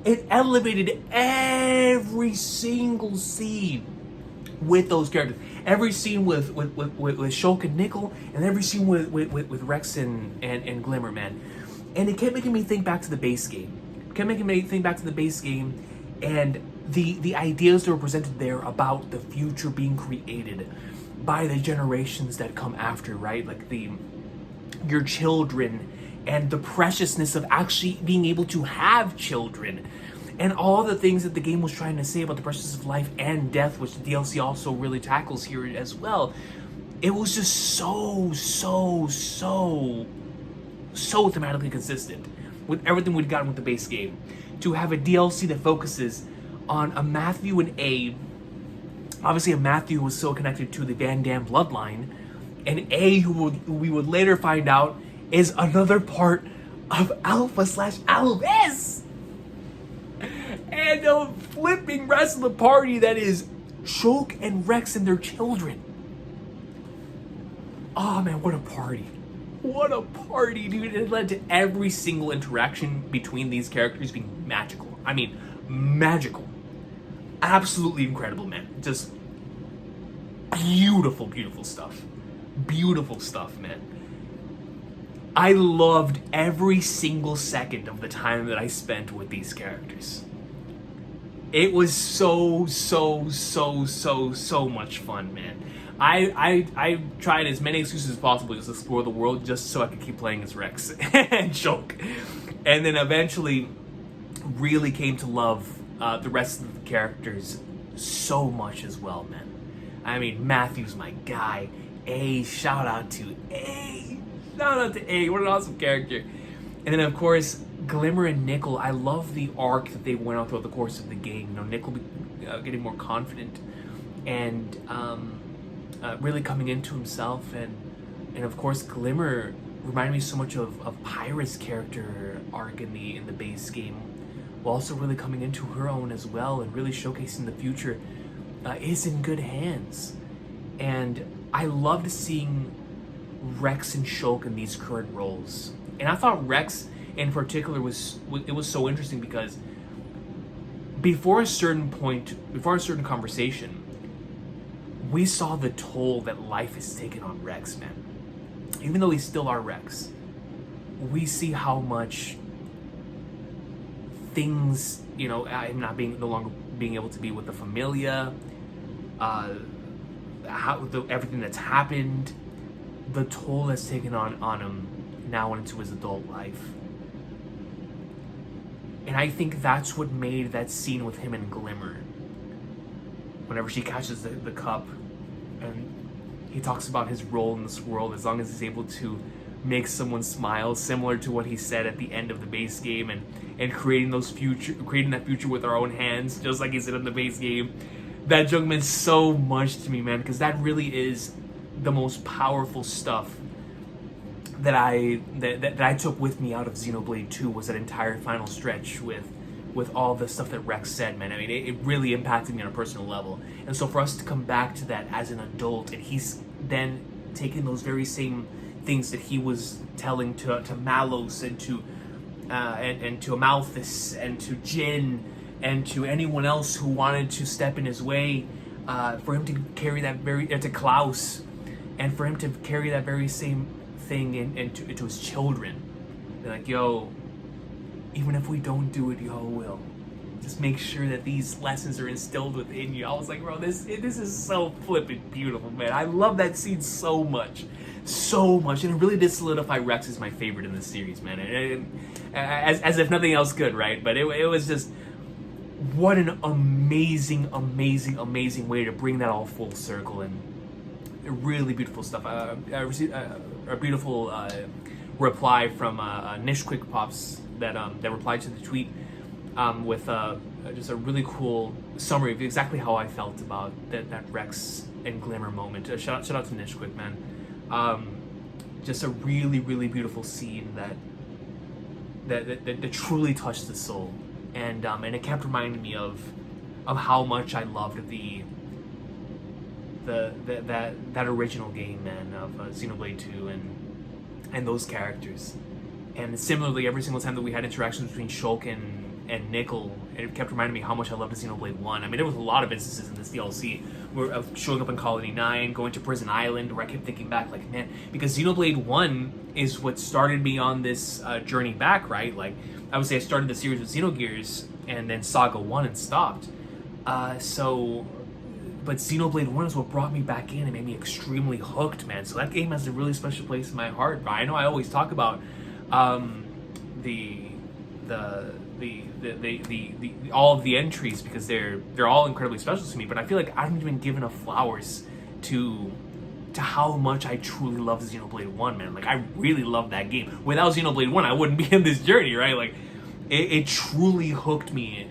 it elevated every single scene with those characters. Every scene with Shulk and Nickel, and every scene with Rex and Glimmer, man. And it kept making me think back to the base game. And the ideas that were presented there about the future being created by the generations that come after, right? Like your children and the preciousness of actually being able to have children. And all the things that the game was trying to say about the preciousness of life and death, which the DLC also really tackles here as well. It was just so thematically consistent with everything we'd gotten with the base game. To have a DLC that focuses on a Matthew and Abe. Obviously, a Matthew was so connected to the Van Damme bloodline. And A, who we would later find out is another part of Alpha/Alvis. And the flipping rest of the party that is Shulk and Rex and their children. Oh man, what a party. What a party, dude. It led to every single interaction between these characters being magical. I mean, magical. Absolutely incredible, man. Just beautiful, beautiful stuff. Beautiful stuff, man. I loved every single second of the time that I spent with these characters. It was so much fun, man. I tried as many excuses as possible to explore the world just so I could keep playing as Rex and Shulk. And then eventually really came to love the rest of the characters so much as well, man. I mean, Matthew's my guy. Shout out to A. What an awesome character. And then, of course, Glimmer and Nickel. I love the arc that they went on throughout the course of the game. You know, Nickel getting more confident and really coming into himself, and of course, Glimmer reminded me so much of Pyra's character arc in the base game, while also really coming into her own as well, and really showcasing the future is in good hands. And I loved seeing Rex and Shulk in these current roles. And I thought Rex in particular was so interesting because before a certain conversation, we saw the toll that life has taken on Rex, man. Even though he's still our Rex, we see how much things, you know, him no longer being able to be with the Familia, everything that's happened, the toll that's taken on him now into his adult life. And I think that's what made that scene with him and Glimmer, whenever she catches the cup and he talks about his role in this world, as long as he's able to make someone smile, similar to what he said at the end of the base game, and creating that future with our own hands, just like he said in the base game. That joke meant so much to me, man, because that really is the most powerful stuff that I took with me out of Xenoblade 2, was that entire final stretch with all the stuff that Rex said, man. I mean, it really impacted me on a personal level. And so for us to come back to that as an adult, and he's then taking those very same things that he was telling to Malos and to Amalthus and to Jin and to anyone else who wanted to step in his way, for him to carry that to Klaus, and for him to carry that very same thing into his children. They're like, yo, even if we don't do it, y'all will. Just make sure that these lessons are instilled within you. I was like, bro, this is so flippin' beautiful, man. I love that scene so much, and it really did solidify Rex as my favorite in this series, man. As if nothing else could, right? But it was just, what an amazing way to bring that all full circle, and really beautiful stuff. I received a beautiful reply from Nishquick Pops that replied to the tweet with just a really cool summary of exactly how I felt about that Rex and Glimmer moment. Shout out to Nishquick, man. Just a really beautiful scene that truly touched the soul, and it kept reminding me of how much I loved that original game, man, of Xenoblade 2 and those characters. And similarly, every single time that we had interactions between Shulk and Nickel, it kept reminding me how much I loved Xenoblade 1. I mean, there was a lot of instances in this DLC where showing up in Colony 9, going to Prison Island, where I kept thinking back, like, man, because Xenoblade 1 is what started me on this journey back, right? Like, I would say I started the series with Xenogears and then Saga 1 and stopped. But Xenoblade 1 is what brought me back in and made me extremely hooked, man. So that game has a really special place in my heart. I know I always talk about the all of the entries because they're all incredibly special to me, but I feel like I haven't even given enough flowers to how much I truly love Xenoblade 1, man. Like, I really love that game. Without Xenoblade 1, I wouldn't be in this journey, right? Like, it truly hooked me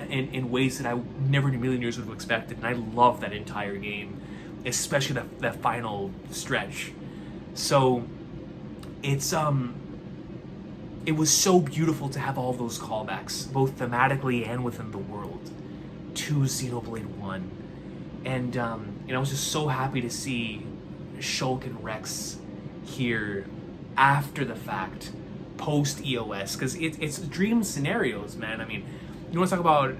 in ways that I never in a million years would have expected, and I love that entire game, especially that final stretch. So it was so beautiful to have all those callbacks, both thematically and within the world, to Xenoblade 1. And I was just so happy to see Shulk and Rex here after the fact, post EOS, because it's dream scenarios, man. I mean, you want to talk about,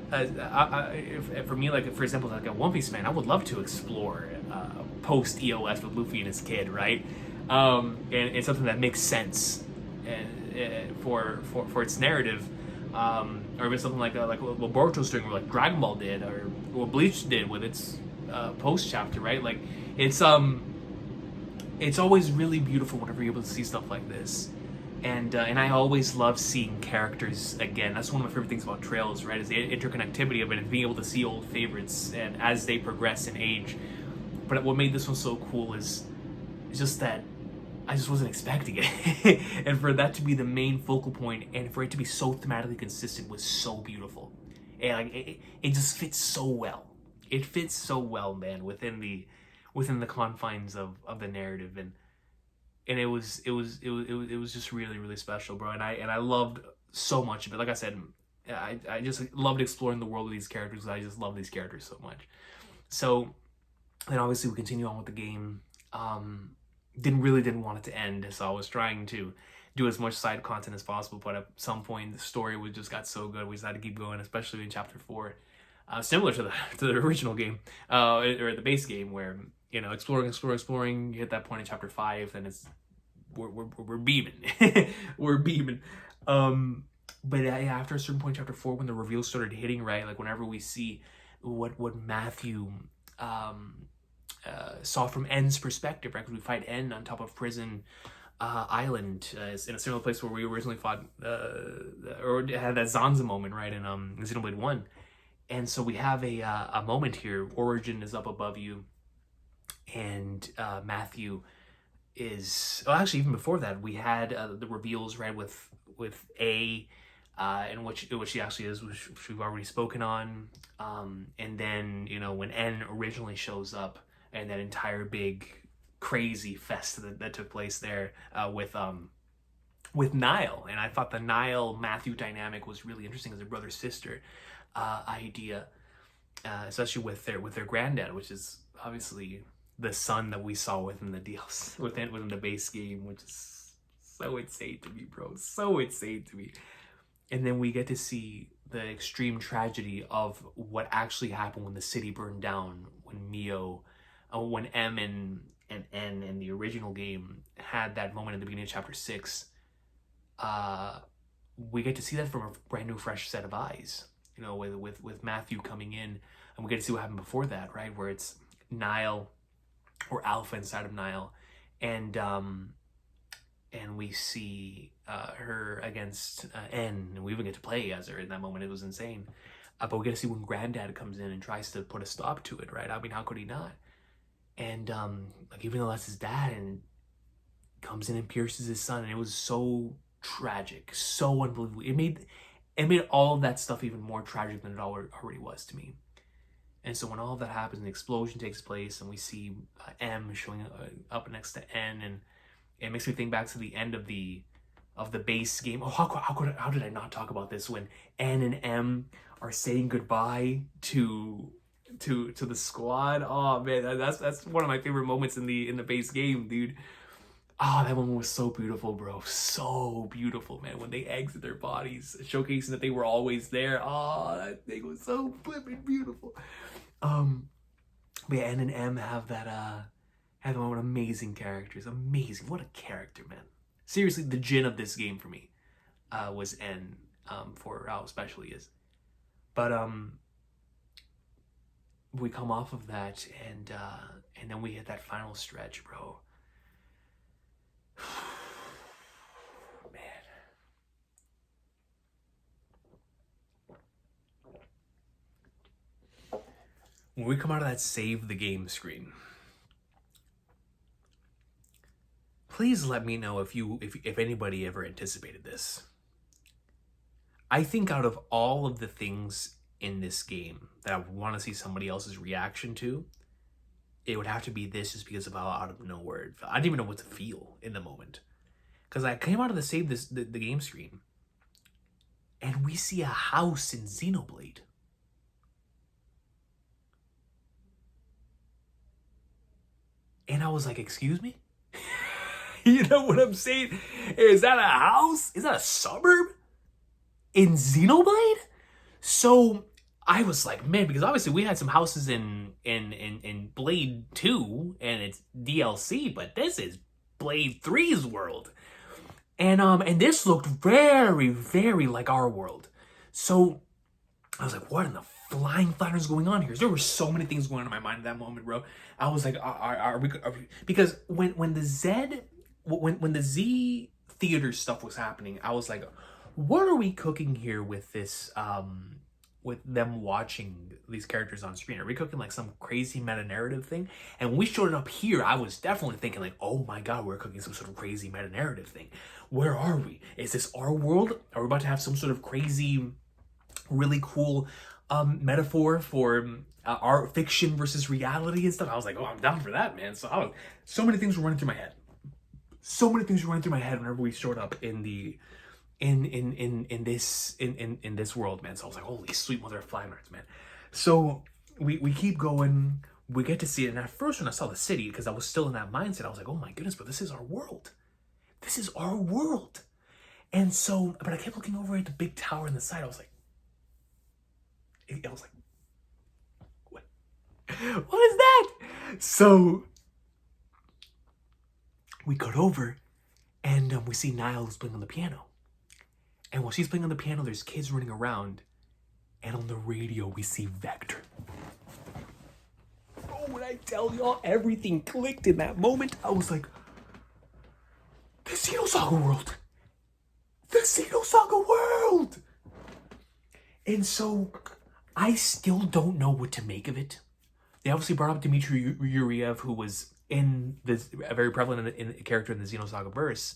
for me, like, for example, like a One Piece fan, I would love to explore post EOS with Luffy and his kid, right? And it's something that makes sense for its narrative, or even something like what Boruto's doing, or like Dragon Ball did, or what Bleach did with its post chapter, right? Like, it's always really beautiful whenever you're able to see stuff like this. And I always love seeing characters again. That's one of my favorite things about Trails, right? Is the interconnectivity of it and being able to see old favorites and as they progress in age. But what made this one so cool is just that I just wasn't expecting it. And for that to be the main focal point and for it to be so thematically consistent was so beautiful. And like it just fits so well. It fits so well, man, within the confines of the narrative, and it was just really, really special, bro. And I loved so much of it. Like I said, I just loved exploring the world of these characters. I just love these characters so much. So then obviously we continue on with the game. Didn't want it to end, so I was trying to do as much side content as possible, but at some point the story just got so good we decided to keep going, especially in chapter 4. Similar to the original game, or the base game, where exploring. You hit that point in chapter 5, then it's we're beaming, we're beaming. But after a certain point in chapter 4, when the reveals started hitting, right, like whenever we see what Matthew saw from N's perspective, right, because we fight N on top of Prison Island, in a similar place where we originally fought, or had that Zanza moment, right, in Xenoblade 1. And so we have a moment here. Origin is up above you, and Matthew is... Well, actually, even before that, we had the reveals, right, with A, and which she actually is, which we've already spoken on. And then, when N originally shows up, and that entire big, crazy fest that took place there with Niall. And I thought the Niall-Matthew dynamic was really interesting as a brother-sister idea, especially with their granddad, which is obviously the son that we saw within the DLC, within the base game, which is so insane to me, bro. So insane to me. And then we get to see the extreme tragedy of what actually happened when the city burned down, when M and N in the original game had that moment at the beginning of chapter 6. We get to see that from a brand new, fresh set of eyes. With Matthew coming in, and we get to see what happened before that, right? Where it's Niall, or Alpha inside of Niall, and we see her against N, and we even get to play as her in that moment. It was insane. But we get to see when Granddad comes in and tries to put a stop to it, right? I mean, how could he not? And even though that's his dad, and comes in and pierces his son, and it was so tragic, so unbelievable. It made all of that stuff even more tragic than it already was to me. And so when all of that happens, and the explosion takes place, and we see M showing up next to N, and it makes me think back to the end of the base game. Oh, how did I not talk about this when N and M are saying goodbye to the squad? Oh man, that's one of my favorite moments in the base game, dude. Oh, that moment was so beautiful, bro. So beautiful, man. When they exit their bodies, showcasing that they were always there. Oh, that thing was so flipping beautiful. But yeah, N and M have that moment. Amazing characters. Amazing. What a character, man. Seriously, the Jin of this game for me was N, for how special he is. But we come off of that, and then we hit that final stretch, bro. Man. When we come out of that save the game screen, please let me know if anybody ever anticipated this. I think out of all of the things in this game that I would want to see somebody else's reaction to, it would have to be this, just because of how out of nowhere it felt. I didn't even know what to feel in the moment. Because I came out of the game screen, and we see a house in Xenoblade. And I was like, excuse me? You know what I'm saying? Is that a house? Is that a suburb? In Xenoblade? So I was like, man, because obviously we had some houses in Blade 2, and it's DLC, but this is Blade 3's world. And this looked very, very like our world. So I was like, what in the flying flatters is going on here? There were so many things going on in my mind at that moment, bro. I was like, are we because when the Z theater stuff was happening, I was like, what are we cooking here with this, with them watching these characters on screen? Are we cooking like some crazy meta-narrative thing? And when we showed it up here, I was definitely thinking like, oh my god, we're cooking some sort of crazy meta-narrative thing. Where are we? Is this our world? Are we about to have some sort of crazy, really cool metaphor for art fiction versus reality and stuff? I was like, oh, I'm down for that, man. So so many things were running through my head. So many things were running through my head whenever we showed up in the in this world, man. So I was like, holy sweet mother of flying arts, man. So we keep going, we get to see it, and at first when I saw the city, because I was still in that mindset, I was like, oh my goodness, but this is our world. This is our world. And so, but I kept looking over at the big tower on the side. I was like, what? What is that? So we cut over, and we see Niles playing on the piano. And while she's playing on the piano, there's kids running around. And on the radio, we see Vector. Oh, when I tell y'all, everything clicked in that moment. I was like, the Xenosaga world. The Xenosaga world. And so, I still don't know what to make of it. They obviously brought up Dmitry Yuriev, who was very prevalent in character in the Xenosaga verse.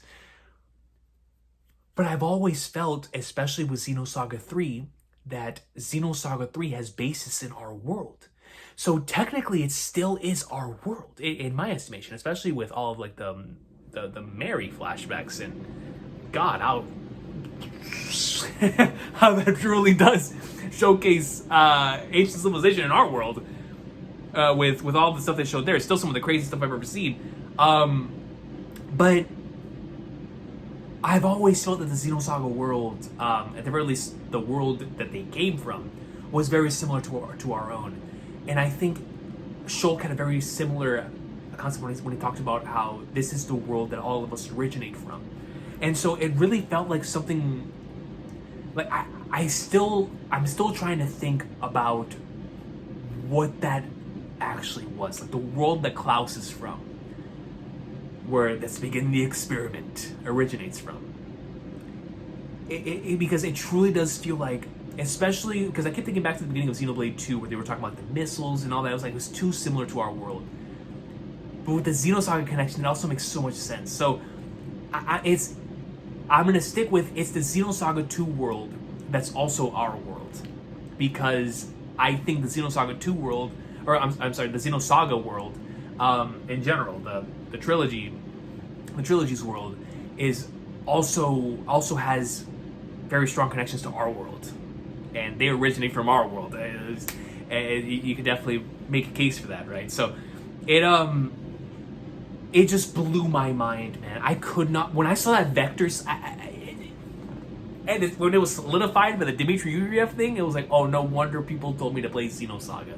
But I've always felt, especially with Xenosaga 3, that Xenosaga 3 has basis in our world. So technically it still is our world, in my estimation, especially with all of like the Mary flashbacks, and God, how that truly does showcase ancient civilization in our world, with all the stuff they showed there. It's still some of the craziest stuff I've ever seen. But I've always felt that the Xenosaga world, at the very least the world that they came from, was very similar to our own. And I think Shulk had a very similar concept when he talked about how this is the world that all of us originate from. And so it really felt like something, like I'm still trying to think about what that actually was. Like the world that Klaus is from, where Let's Begin the Experiment originates from. Because it truly does feel like, especially because I kept thinking back to the beginning of Xenoblade 2, where they were talking about the missiles and all that. I was like, it was too similar to our world. But with the Xenosaga connection, it also makes so much sense. So I'm gonna stick with, it's the Xenosaga 2 world that's also our world, because I think the Xenosaga 2 world, or I'm sorry, the Xenosaga world, in general, the trilogy's world is also has very strong connections to our world, and they originate from our world. You could definitely make a case for that, right? So it just blew my mind, man. I could not, when I saw that Vector's, when it was solidified by the Dmitry Yuriev thing, it was like, oh, no wonder people told me to play Xenosaga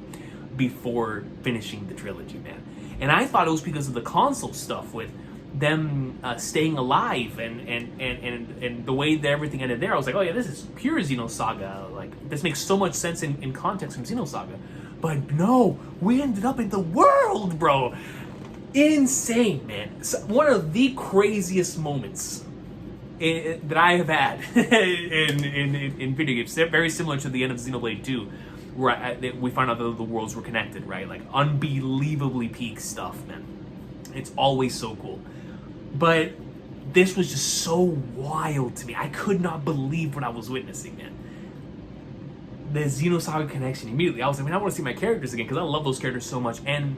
before finishing the trilogy, man. And I thought it was because of the console stuff with them staying alive and the way that everything ended there. I was like, oh yeah, this is pure Xenosaga. Like, this makes so much sense in context from Xenosaga. But no, we ended up in the world, bro. Insane, man. So, one of the craziest moments that I have had in video games. They're very similar to the end of Xenoblade 2, where we find out that the worlds were connected, right? Like, unbelievably peak stuff, man. It's always so cool. But this was just so wild to me. I could not believe what I was witnessing, man. The Xenosaga connection immediately. I was like, man, I want to see my characters again, because I love those characters so much. And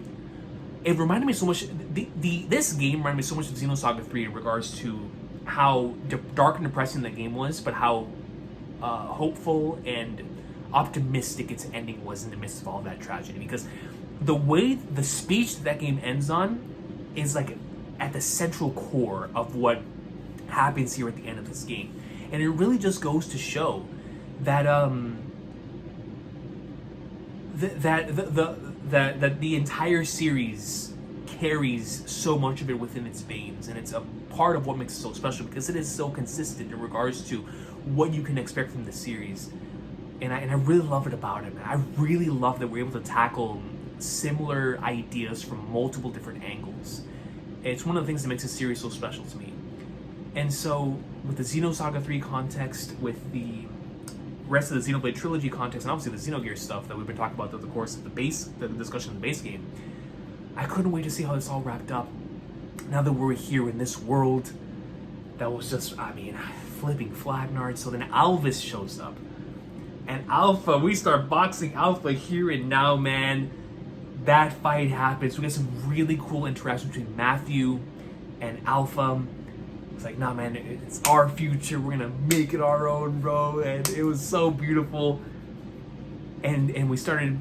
it reminded me so much, this game reminded me so much of Xenosaga 3 in regards to how dark and depressing that game was, but how hopeful and optimistic its ending was in the midst of all that tragedy. Because the way the speech that game ends on is like at the central core of what happens here at the end of this game. And it really just goes to show that that the entire series carries so much of it within its veins, and it's a part of what makes it so special, because it is so consistent in regards to what you can expect from the series. And I really love it about it, man. I really love that we're able to tackle similar ideas from multiple different angles. It's one of the things that makes this series so special to me. And so, with the Xenosaga 3 context, with the rest of the Xenoblade trilogy context, and obviously the Xenogears stuff that we've been talking about throughout the course of the discussion of the base game, I couldn't wait to see how this all wrapped up. Now that we're here in this world, that was just, flipping Flagnard. So then Alvis shows up. And Alpha, we start boxing Alpha here and now, man. That fight happens. We get some really cool interaction between Matthew and Alpha. It's like, nah, man, it's our future. We're gonna make it our own, bro. And it was so beautiful. And we started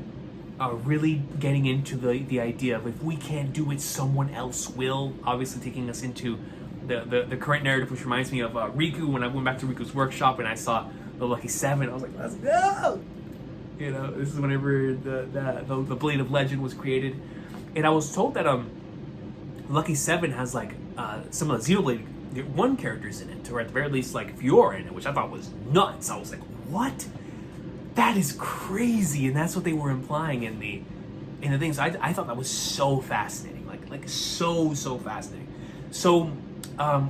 really getting into the idea of, if we can't do it, someone else will. Obviously taking us into the current narrative, which reminds me of Riku. When I went back to Riku's workshop and I saw the Lucky 7, I was like, let's go! You know, this is whenever the Blade of Legend was created. And I was told that Lucky 7 has like some of the Xenoblade 1 characters in it, or at the very least like Fiora in it, which I thought was nuts. I was like, what? That is crazy. And that's what they were implying in the things. I thought that was so fascinating, like so fascinating. So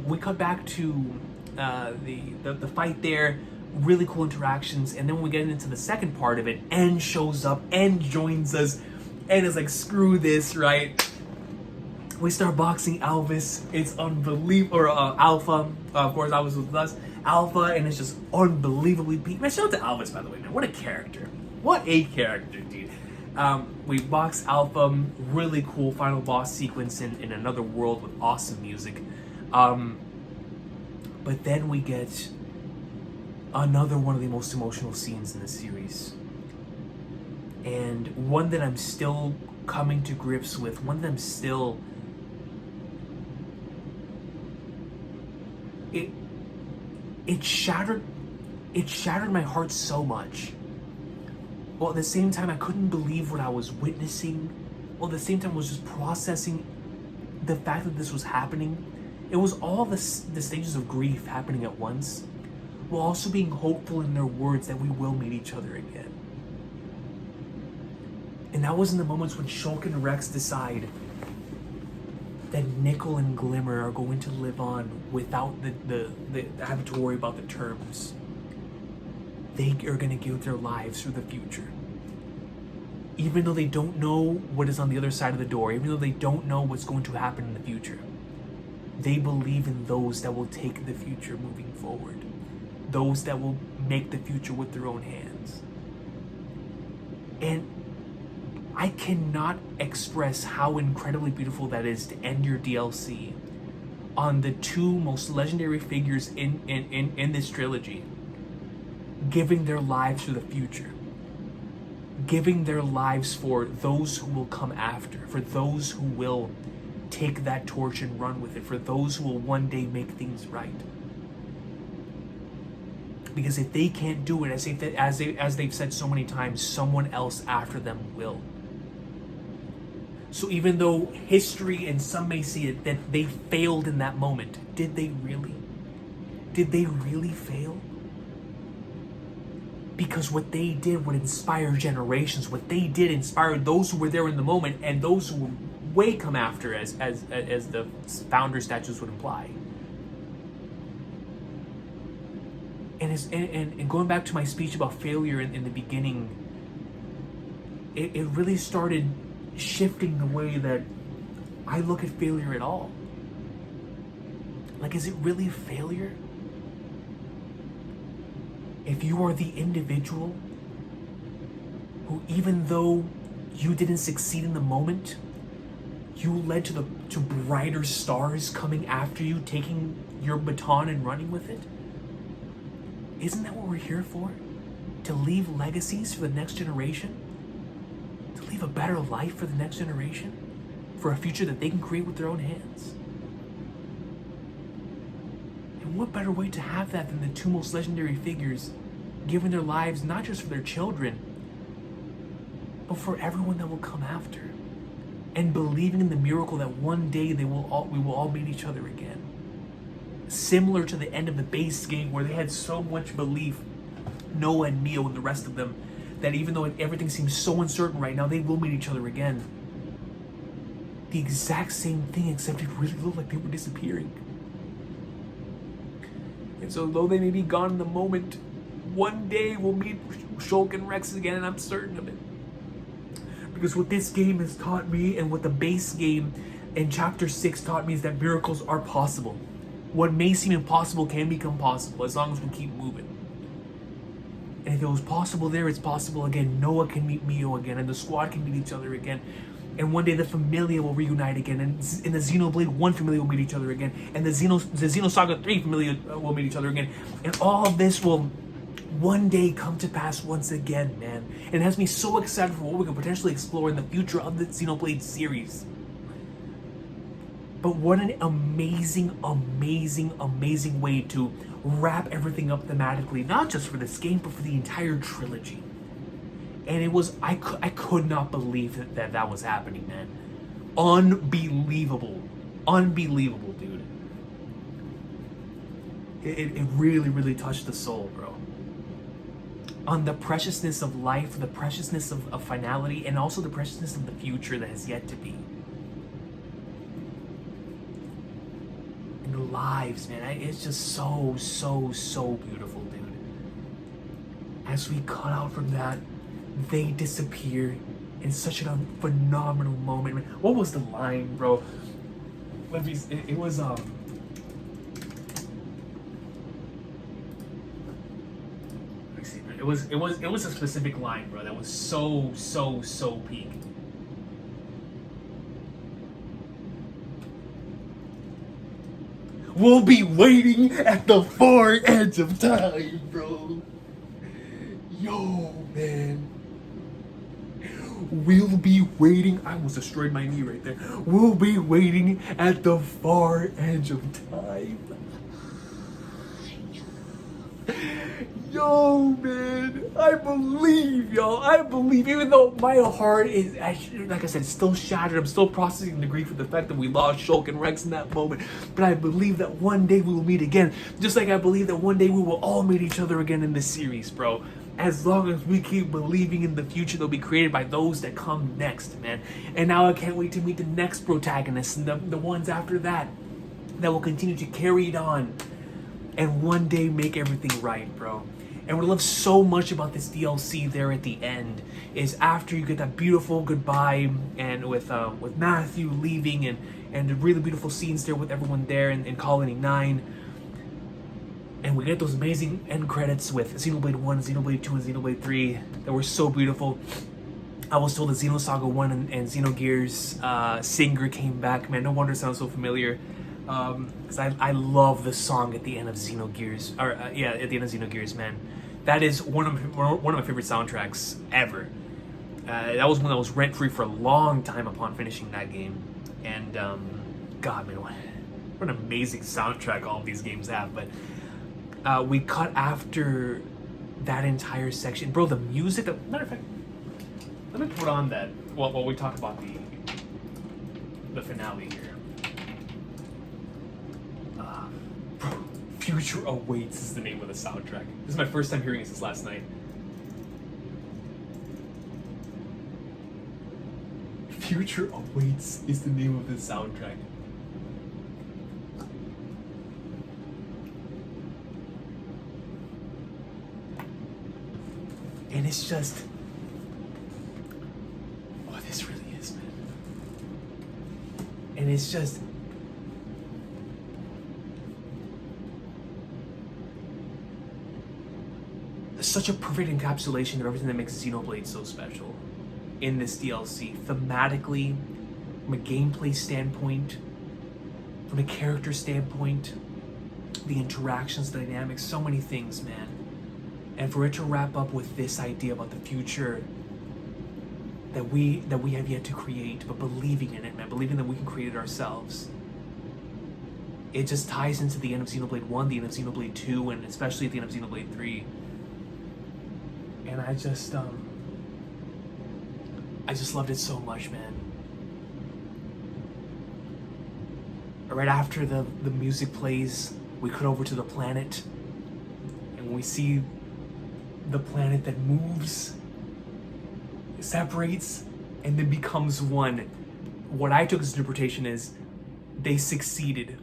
we cut back to the fight there. Really cool interactions, and then when we get into the second part of it, N shows up, N joins us, N is like, screw this, right? We start boxing Alvis. It's unbelievable. Or Alpha, of course, Alvis was with us. Alpha, and it's just unbelievably beat. Man, shout out to Alvis, by the way, man. What a character. What a character, dude. We box Alpha. Really cool final boss sequence in another world with awesome music. But then we get another one of the most emotional scenes in the series, and one that I'm still coming to grips with, one that I'm still, it shattered my heart so much. Well, at the same time, I couldn't believe what I was witnessing. Well, at the same time, I was just processing the fact that this was happening. It was all the stages of grief happening at once, while also being hopeful in their words that we will meet each other again. And that was in the moments when Shulk and Rex decide that Nickel and Glimmer are going to live on without the having to worry about the terms. They are going to give their lives for the future. Even though they don't know what is on the other side of the door, even though they don't know what's going to happen in the future, they believe in those that will take the future moving forward. Those that will make the future with their own hands. And I cannot express how incredibly beautiful that is to end your DLC on the two most legendary figures in this trilogy giving their lives for the future. Giving their lives for those who will come after, for those who will take that torch and run with it, for those who will one day make things right. Because if they can't do it, as they've said so many times, someone else after them will. So even though history, and some may see it, that they failed in that moment, did they really? Did they really fail? Because what they did would inspire generations. What they did inspired those who were there in the moment, and those who would way come after, as the founder statues would imply. And going back to my speech about failure in the beginning, it really started shifting the way that I look at failure at all. Like, is it really failure? If you are the individual who, even though you didn't succeed in the moment, you led to brighter stars coming after you, taking your baton and running with it. Isn't that what we're here for? To leave legacies for the next generation? To leave a better life for the next generation? For a future that they can create with their own hands? And what better way to have that than the two most legendary figures giving their lives not just for their children, but for everyone that will come after, and believing in the miracle that one day we will all meet each other again. Similar to the end of the base game, where they had so much belief, Noah and Neo and the rest of them, that even though everything seems so uncertain right now, they will meet each other again. The exact same thing, except it really looked like they were disappearing. And so though they may be gone in the moment, one day we'll meet Shulk and Rex again, and I'm certain of it. Because what this game has taught me, and what the base game in Chapter 6 taught me, is that miracles are possible. What may seem impossible can become possible as long as we keep moving. And if it was possible there, it's possible again. Noah can meet Mio again, and the squad can meet each other again. And one day the Familia will reunite again, and in the Xenoblade 1 Familia will meet each other again, and the Xenosaga 3 Familia will meet each other again. And all of this will one day come to pass once again, man. And it has me so excited for what we can potentially explore in the future of the Xenoblade series. But what an amazing, amazing, amazing way to wrap everything up thematically, not just for this game, but for the entire trilogy. And it was, I could not believe that was happening, man. Unbelievable. Unbelievable, dude. It really, really touched the soul, bro. On the preciousness of life, the preciousness of finality, and also the preciousness of the future that has yet to be. And the lives, man. It's just so, so, so beautiful, dude. As we cut out from that, they disappear in such a phenomenal moment. Man, what was the line, bro? It was It was a specific line, bro, that was so peak. We'll be waiting at the far edge of time, bro. Yo, man. We'll be waiting. I almost destroyed my knee right there. We'll be waiting at the far edge of time. Yo, man, I believe, y'all. I believe, even though my heart is, like I said, still shattered. I'm still processing the grief of the fact that we lost Shulk and Rex in that moment. But I believe that one day we will meet again. Just like I believe that one day we will all meet each other again in this series, bro. As long as we keep believing in the future that'll be created by those that come next, man. And now I can't wait to meet the next protagonists and the ones after that will continue to carry it on and one day make everything right, bro. And what I love so much about this DLC there at the end is after you get that beautiful goodbye and with Matthew leaving and the really beautiful scenes there with everyone there in Colony 9. And we get those amazing end credits with Xenoblade 1, Xenoblade 2, and Xenoblade 3 that were so beautiful. I was told that Xenosaga 1 and Xenogears singer came back. Man, no wonder it sounds so familiar. Because I love the song at the end of Xenogears. At the end of Xenogears, man. That is one of my favorite soundtracks ever. That was one that was rent-free for a long time upon finishing that game. And, God, man, what an amazing soundtrack all of these games have. But we cut after that entire section. Bro, the music, matter of fact, let me put on that while we talk about the finale here. Bro, Future Awaits is the name of the soundtrack. This is my first time hearing it since last night. Future Awaits is the name of this soundtrack. And it's just, oh, this really is, man. And it's just, such a perfect encapsulation of everything that makes Xenoblade so special in this DLC. Thematically, from a gameplay standpoint, from a character standpoint, the interactions, the dynamics, so many things, man. And for it to wrap up with this idea about the future that we have yet to create, but believing in it, man, believing that we can create it ourselves. It just ties into the end of Xenoblade 1, the end of Xenoblade 2, and especially the end of Xenoblade 3. And I just loved it so much, man. Right after the music plays, we cut over to the planet, and we see the planet that moves, separates, and then becomes one. What I took as interpretation is they succeeded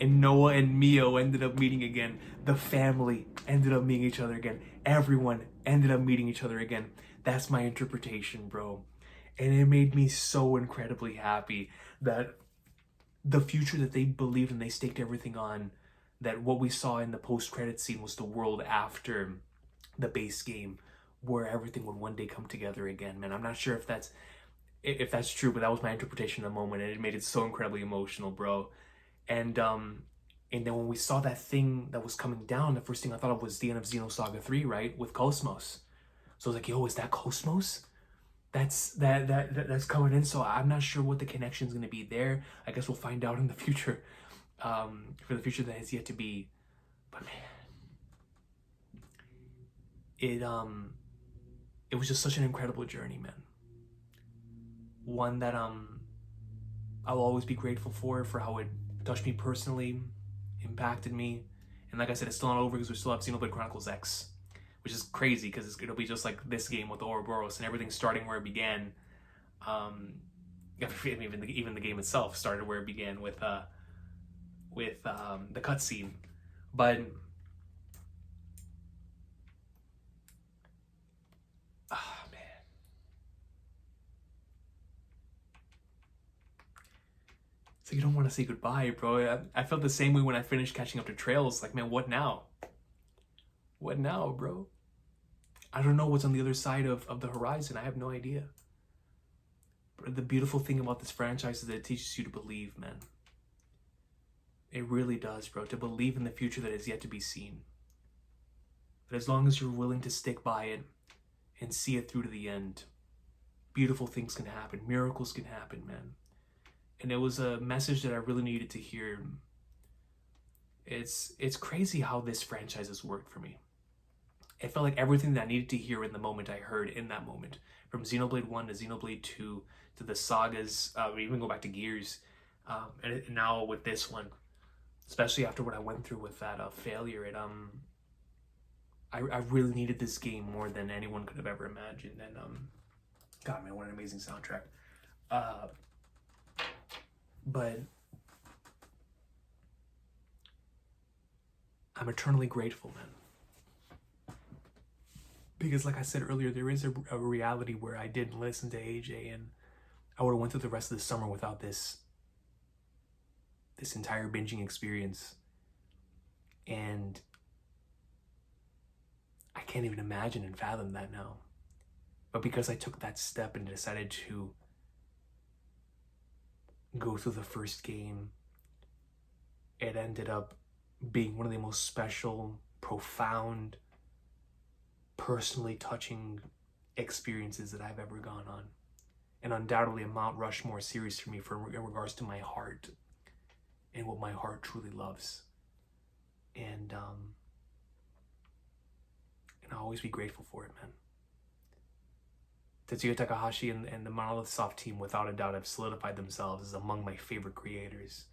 And Noah and Mio ended up meeting again. The family ended up meeting each other again. Everyone ended up meeting each other again. That's my interpretation, bro. And it made me so incredibly happy that the future that they believed and they staked everything on, that what we saw in the post-credit scene was the world after the base game, where everything would one day come together again. Man, I'm not sure if that's true, but that was my interpretation of the moment, and it made it so incredibly emotional, bro. And then when we saw that thing that was coming down, the first thing I thought of was the end of Xenosaga 3, right? With Cosmos. So I was like, yo, is that Cosmos? That's coming in. So I'm not sure what the connection is going to be there. I guess we'll find out in the future, for the future that has yet to be. But man, it was just such an incredible journey, man. One that I'll always be grateful for how it touched me personally, impacted me. And like I said, it's still not over because we still have Xenoblade Chronicles X, which is crazy because it'll be just like this game with the Ouroboros and everything starting where it began. Even the game itself started where it began with the cutscene. But man, so you don't want to say goodbye, bro. I felt the same way when I finished catching up to Trails. Like, man, what now? What now, bro? I don't know what's on the other side of the horizon. I have no idea. But the beautiful thing about this franchise is that it teaches you to believe, man. It really does, bro. To believe in the future that is yet to be seen. But as long as you're willing to stick by it and see it through to the end, beautiful things can happen. Miracles can happen, man. And it was a message that I really needed to hear. It's crazy how this franchise has worked for me. It felt like everything that I needed to hear in the moment I heard in that moment. From Xenoblade 1 to Xenoblade 2 to the sagas, even go back to Gears. And now with this one, especially after what I went through with that failure, I really needed this game more than anyone could have ever imagined. And God, man, what an amazing soundtrack. But I'm eternally grateful, man. Because like I said earlier, there is a reality where I didn't listen to AJ, and I would have went through the rest of the summer without this entire binging experience. And I can't even imagine and fathom that now. But because I took that step and decided to go through the first game, it ended up being one of the most special, profound, personally touching experiences that I've ever gone on. And undoubtedly a Mount Rushmore series for me in regards to my heart and what my heart truly loves. And I'll always be grateful for it, man. Tetsuya Takahashi and the Monolith Soft team, without a doubt, have solidified themselves as among my favorite creators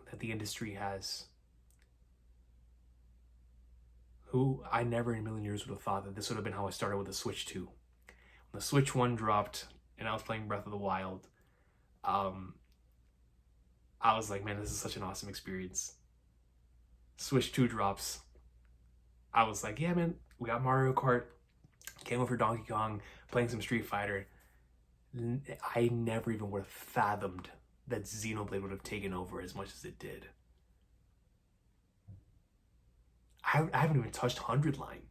that the industry has. Who I never in a million years would have thought that this would have been how I started with the Switch 2. When the Switch 1 dropped and I was playing Breath of the Wild, I was like, man, this is such an awesome experience. Switch 2 drops. I was like, yeah, man, we got Mario Kart. Came over Donkey Kong, playing some Street Fighter. I never even would have fathomed that Xenoblade would have taken over as much as it did. I haven't even touched 100 line.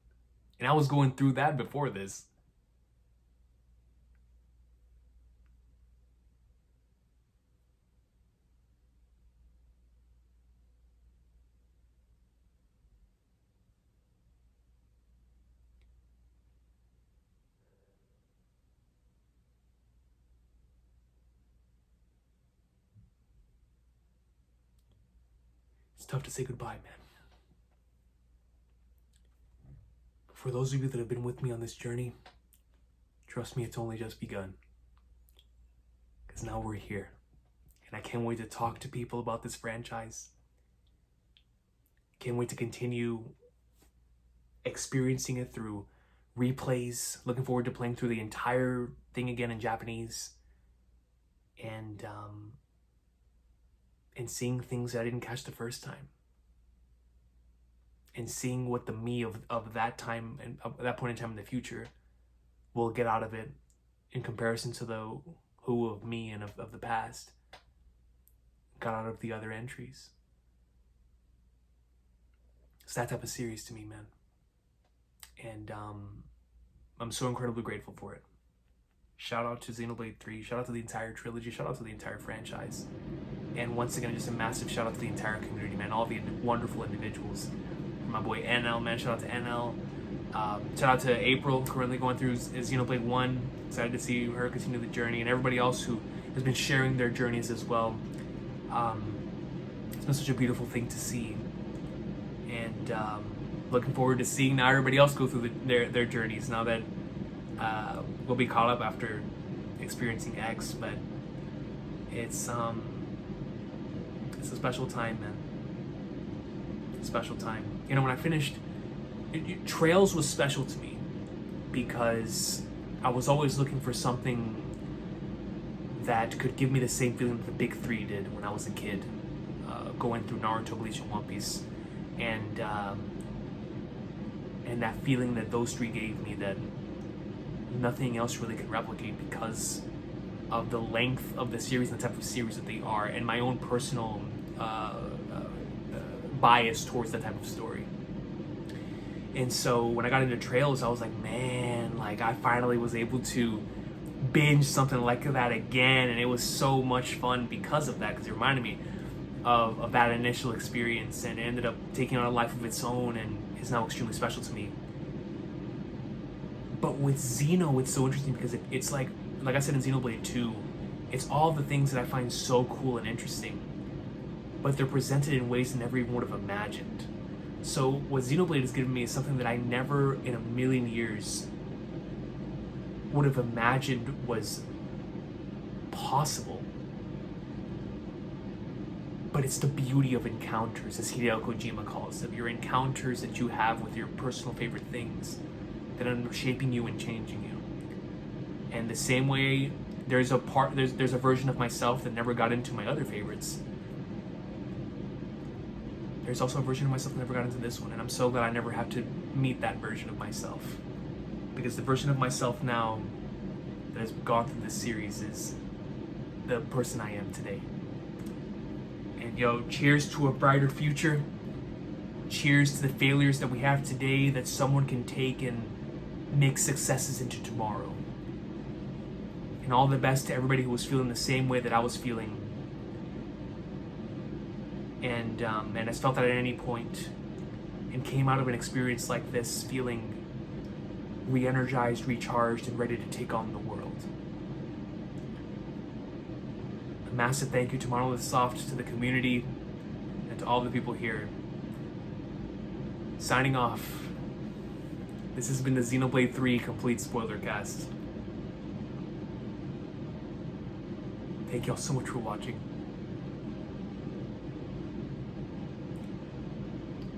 And I was going through that before this. It's tough to say goodbye, man. For those of you that have been with me on this journey, trust me, it's only just begun. Because now we're here. And I can't wait to talk to people about this franchise. Can't wait to continue experiencing it through replays. Looking forward to playing through the entire thing again in Japanese. And and seeing things that I didn't catch the first time. And seeing what the me of that time and of that point in time in the future will get out of it in comparison to the who of me and of the past got out of the other entries. It's that type of series to me, man. And I'm so incredibly grateful for it. Shout out to Xenoblade 3, shout out to the entire trilogy, shout out to the entire franchise. And once again, just a massive shout out to the entire community, man, all the wonderful individuals. My boy NL, man, shout out to NL. Shout out to April, currently going through Xenoblade 1. Excited to see her continue the journey, and everybody else who has been sharing their journeys as well. It's been such a beautiful thing to see. And looking forward to seeing now everybody else go through their journeys now that we'll be caught up after experiencing X. But it's a special time, man. A special time. You know, when I finished, Trails was special to me because I was always looking for something that could give me the same feeling that the big three did when I was a kid, going through Naruto, Bleach, and One Piece, and that feeling that those three gave me that nothing else really can replicate because of the length of the series and the type of series that they are, and my own personal bias towards that type of story. And so when I got into Trails, I was like, man, like I finally was able to binge something like that again, and it was so much fun because of that, because it reminded me of that initial experience, and it ended up taking on a life of its own and is now extremely special to me. But with Xeno, it's so interesting because it's like I said in Xenoblade 2, it's all the things that I find so cool and interesting, but they're presented in ways I never even would have imagined. So what Xenoblade has given me is something that I never in a million years would have imagined was possible. But it's the beauty of encounters, as Hideo Kojima calls them, your encounters that you have with your personal favorite things that end up shaping you and changing you. And the same way, there's a version of myself that never got into my other favorites. There's also a version of myself that never got into this one, and I'm so glad I never have to meet that version of myself. Because the version of myself now that has gone through this series is the person I am today. And yo, cheers to a brighter future. Cheers to the failures that we have today that someone can take and make successes into tomorrow. And all the best to everybody who was feeling the same way that I was feeling. And has felt that at any point and came out of an experience like this feeling re-energized, recharged, and ready to take on the world. A massive thank you to Monolith Soft, to the community, and to all the people here. Signing off. This has been the Xenoblade 3 Complete Spoilercast. Thank y'all so much for watching.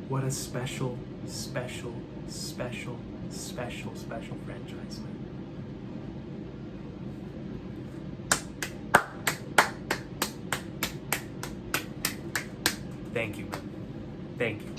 What a special, special, special, special, special franchise, man. Thank you, man. Thank you.